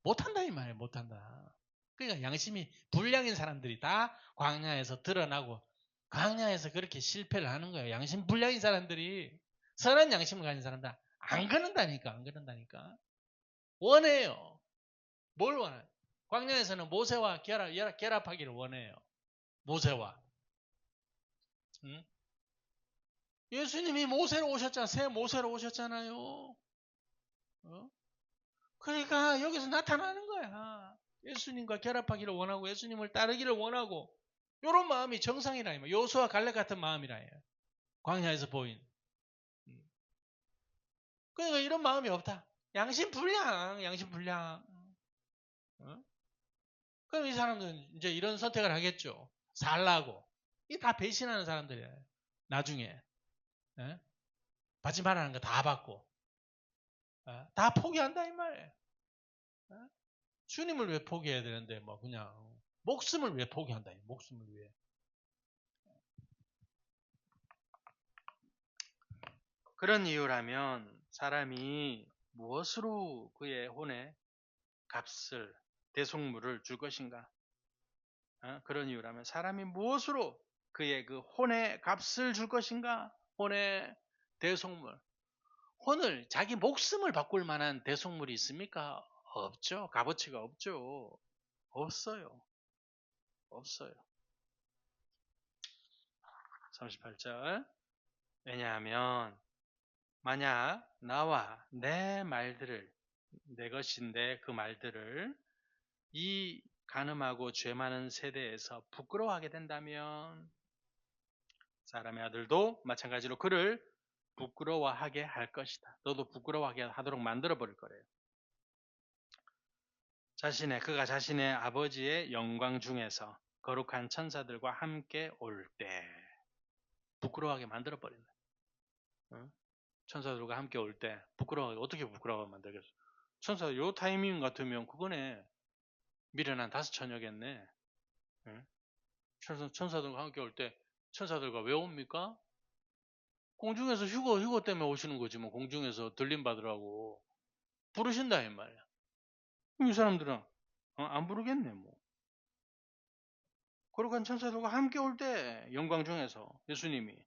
못한다 이 말이에요. 못한다. 그러니까 양심이 불량인 사람들이 다 광야에서 드러나고 광야에서 그렇게 실패를 하는 거예요. 양심 불량인 사람들이 선한 양심을 가진 사람들 안 그런다니까. 안 그런다니까. 원해요. 뭘 원해요? 광야에서는 모세와 결합하기를 원해요. 모세와. 응? 예수님이 모세로 오셨잖아요. 새 모세로 오셨잖아요. 그러니까 여기서 나타나는 거야. 예수님과 결합하기를 원하고 예수님을 따르기를 원하고 이런 마음이 정상이라 이 말이에요. 요수와 갈렙 같은 마음이라 해요. 광야에서 보인. 그러니까 이런 마음이 없다. 양심 불량. 그럼 이 사람들은 이제 이런 선택을 하겠죠. 살라고. 이 다 배신하는 사람들이에요. 나중에. 받지 말라는 거 다 받고. 다 포기한다 이 말이에요. 주님을 왜 포기해야 되는데 뭐 그냥 목숨을 왜 포기한다. 목숨을 위해. 그런 이유라면 사람이 무엇으로 그의 혼의 값을 대속물을 줄 것인가? 그런 이유라면 사람이 무엇으로 그의 그 혼의 값을 줄 것인가? 혼의 대속물. 혼을 자기 목숨을 바꿀 만한 대속물이 있습니까? 없죠. 값어치가 없죠. 없어요. 없어요. 38절. 왜냐하면 만약 나와 내 말들을 내 것인데 그 말들을 이 간음하고 죄 많은 세대에서 부끄러워하게 된다면 사람의 아들도 마찬가지로 그를 부끄러워하게 할 것이다. 너도 부끄러워하게 하도록 만들어 버릴 거래요. 그가 자신의 아버지의 영광 중에서 거룩한 천사들과 함께 올 때 부끄러워하게 만들어 버린다. 천사들과 함께 올 때 부끄러워하게 어떻게 부끄러워하게 만들겠어? 천사 요 타이밍 같으면 그거네. 미련한 다섯 처녀겠네. 천사들과 함께 올 때 천사들과 왜 옵니까? 공중에서 휴거 때문에 오시는 거지 뭐 공중에서 들림 받으라고 부르신다 이 말이야. 이 사람들은 안 부르겠네 뭐. 거룩한 천사들과 함께 올 때 영광 중에서 예수님이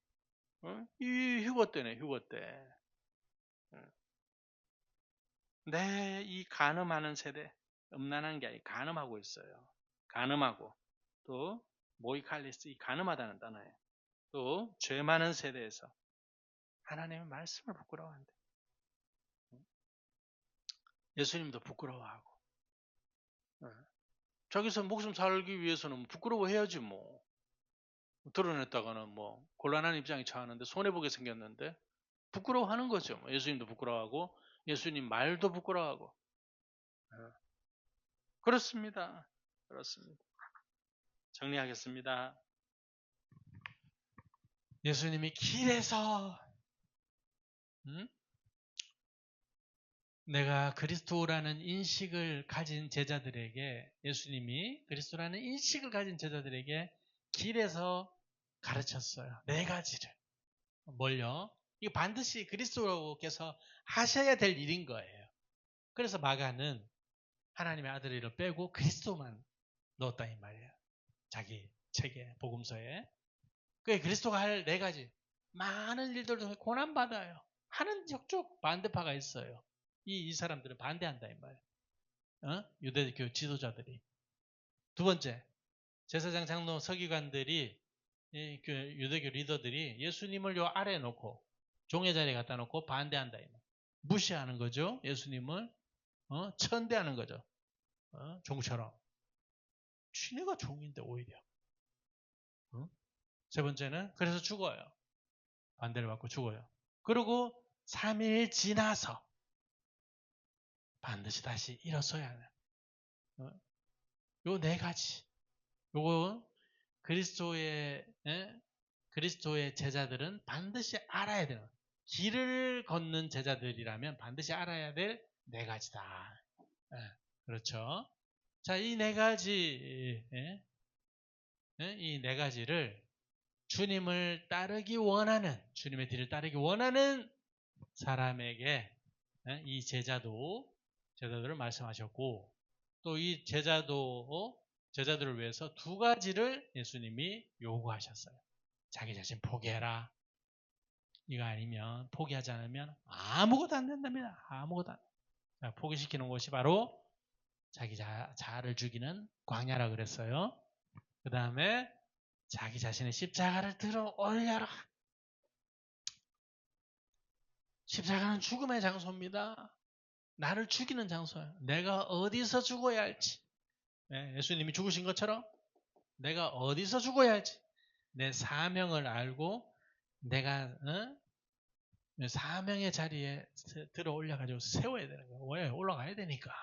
이 휴거 때네 휴거 때. 내 이 간음하는 세대 음란한 게 아니라 간음하고 있어요. 간음하고 또 모이칼리스 이 간음하다는 단어예요. 또 죄 많은 세대에서 하나님의 말씀을 부끄러워한대. 예수님도 부끄러워하고. 자기서 목숨 살기 위해서는 부끄러워해야지 뭐. 드러냈다가는 뭐 곤란한 입장에 처하는데 손해보게 생겼는데 부끄러워하는 거죠. 예수님도 부끄러워하고 예수님 말도 부끄러워하고. 그렇습니다. 그렇습니다. 정리하겠습니다. 예수님이 길에서 내가 그리스도라는 인식을 가진 제자들에게 예수님이 그리스도라는 인식을 가진 제자들에게 길에서 가르쳤어요. 네 가지를. 뭘요? 이거 반드시 그리스도께서 하셔야 될 일인 거예요. 그래서 마가는 하나님의 아들을 빼고 그리스도만 넣었다 이 말이에요. 자기 책에 복음서에. 그게 그리스도가 할 네 가지. 많은 일들 중에 고난받아요. 하는 쪽 반대파가 있어요. 이 사람들은 반대한다 이 말이에요. 유대교 지도자들이. 두 번째, 제사장, 장로, 서기관들이 그 유대교 리더들이 예수님을 요 아래에 놓고 종의 자리에 갖다 놓고 반대한다 이 말. 무시하는 거죠. 예수님을 천대하는 거죠. 종처럼. 취내가 종인데 오히려. 세 번째는 그래서 죽어요. 반대를 받고 죽어요. 그리고 3일 지나서 반드시 다시 일어서야 하는 요 네 가지. 요거 그리스도의 제자들은 반드시 알아야 되는 길을 걷는 제자들이라면 반드시 알아야 될 네 가지다. 그렇죠. 자, 이 네 가지 이 네 가지를 주님을 따르기 원하는 주님의 뒤를 따르기 원하는 사람에게 이 제자들을 말씀하셨고 또 이 제자들을 위해서 두 가지를 예수님이 요구하셨어요. 자기 자신 포기해라. 이거 아니면 포기하지 않으면 아무것도 안 된답니다. 아무것도 안 돼요. 포기시키는 것이 바로 자기 자아를 죽이는 광야라 그랬어요. 그 다음에 자기 자신의 십자가를 들어 올려라. 십자가는 죽음의 장소입니다. 나를 죽이는 장소예요. 내가 어디서 죽어야 할지. 예수님이 죽으신 것처럼 내가 어디서 죽어야 할지. 내 사명을 알고 내가 사명의 자리에 들어 올려가지고 세워야 되는 거예요. 왜? 올라가야 되니까.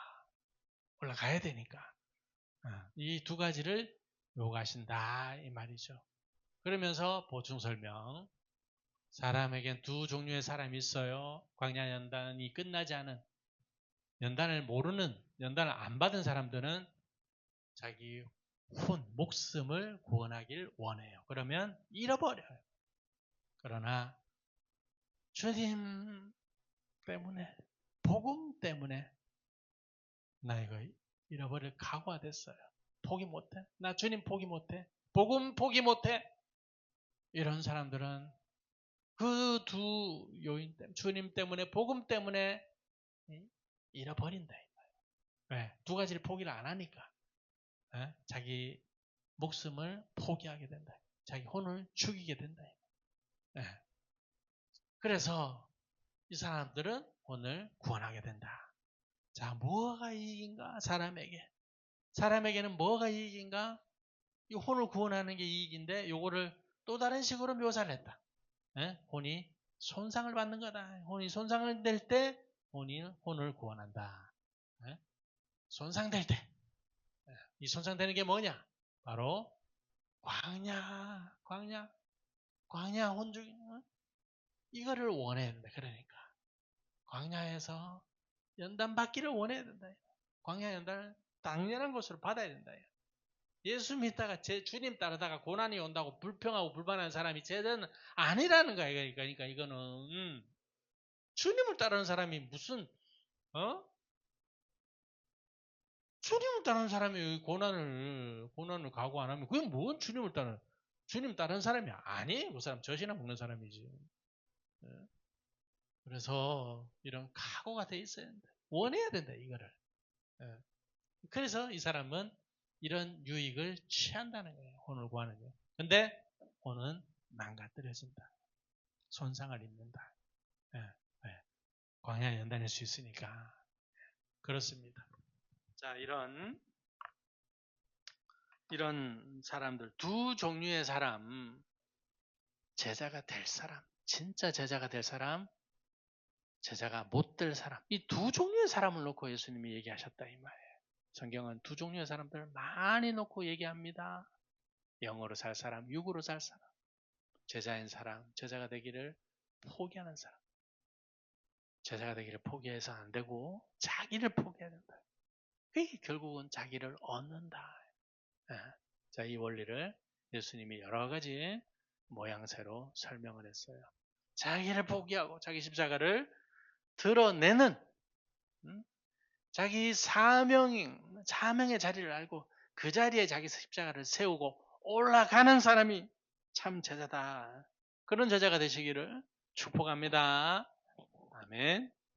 이 두 가지를 요구하신다 이 말이죠. 그러면서 보충 설명. 사람에겐 두 종류의 사람이 있어요. 광야 연단이 끝나지 않은 연단을 안 받은 사람들은 자기 목숨을 구원하길 원해요. 그러면 잃어버려요. 그러나 주님 때문에, 복음 때문에 나 이거 잃어버릴 각오가 됐어요. 포기 못해. 나 주님 포기 못해. 복음 포기 못해. 이런 사람들은 그 두 요인 때문에, 주님 때문에, 복음 때문에 잃어버린다. 왜? 두 가지를 포기를 안 하니까. 자기 목숨을 포기하게 된다. 자기 혼을 죽이게 된다. 그래서 이 사람들은 오늘 구원하게 된다. 자, 뭐가 이익인가? 사람에게는 뭐가 이익인가? 이 혼을 구원하는 게 이익인데 요거를 또 다른 식으로 묘사를 했다. 혼이 손상을 받는 거다. 혼이 손상을 될 때 혼을 구원한다. 손상될 때. 이 손상되는 게 뭐냐? 바로 광야 혼중 이거를 원해야 된다. 그러니까 광야에서 연단 받기를 원해야 된다. 광야 연단을 당연한 것으로 받아야 된다. 예수 믿다가 주님 따르다가 고난이 온다고 불평하고 불만하는 사람이 제자는 아니라는 거야. 그러니까 이거는 주님을 따르는 사람이 무슨 주님을 따르는 사람이 고난을 각오 안 하면 그게 뭔 주님 따르는 사람이 아니에요. 그 사람 젖이나 먹는 사람이지. 그래서 이런 각오가 돼 있어야 된다. 원해야 된다 이거를. 그래서 이 사람은 이런 유익을 취한다는 거예요. 혼을 구하는 거. 근데 혼은 망가뜨려진다. 손상을 입는다. 광야 연단일 수 있으니까. 그렇습니다. 자, 이런 사람들, 두 종류의 사람, 제자가 될 사람, 진짜 제자가 될 사람, 제자가 못 될 사람, 이 두 종류의 사람을 놓고 예수님이 얘기하셨다 이 말이에요. 성경은 두 종류의 사람들을 많이 놓고 얘기합니다. 영으로 살 사람, 육으로 살 사람, 제자인 사람, 제자가 되기를 포기하는 사람. 제자가 되기를 포기해서 안 되고 자기를 포기해야 된다. 그게 결국은 자기를 얻는다. 자, 이 원리를 예수님이 여러 가지 모양새로 설명을 했어요. 자기를 포기하고 자기 십자가를 드러내는 자기 사명의 자리를 알고 그 자리에 자기 십자가를 세우고 올라가는 사람이 참 제자다. 그런 제자가 되시기를 축복합니다. 아멘.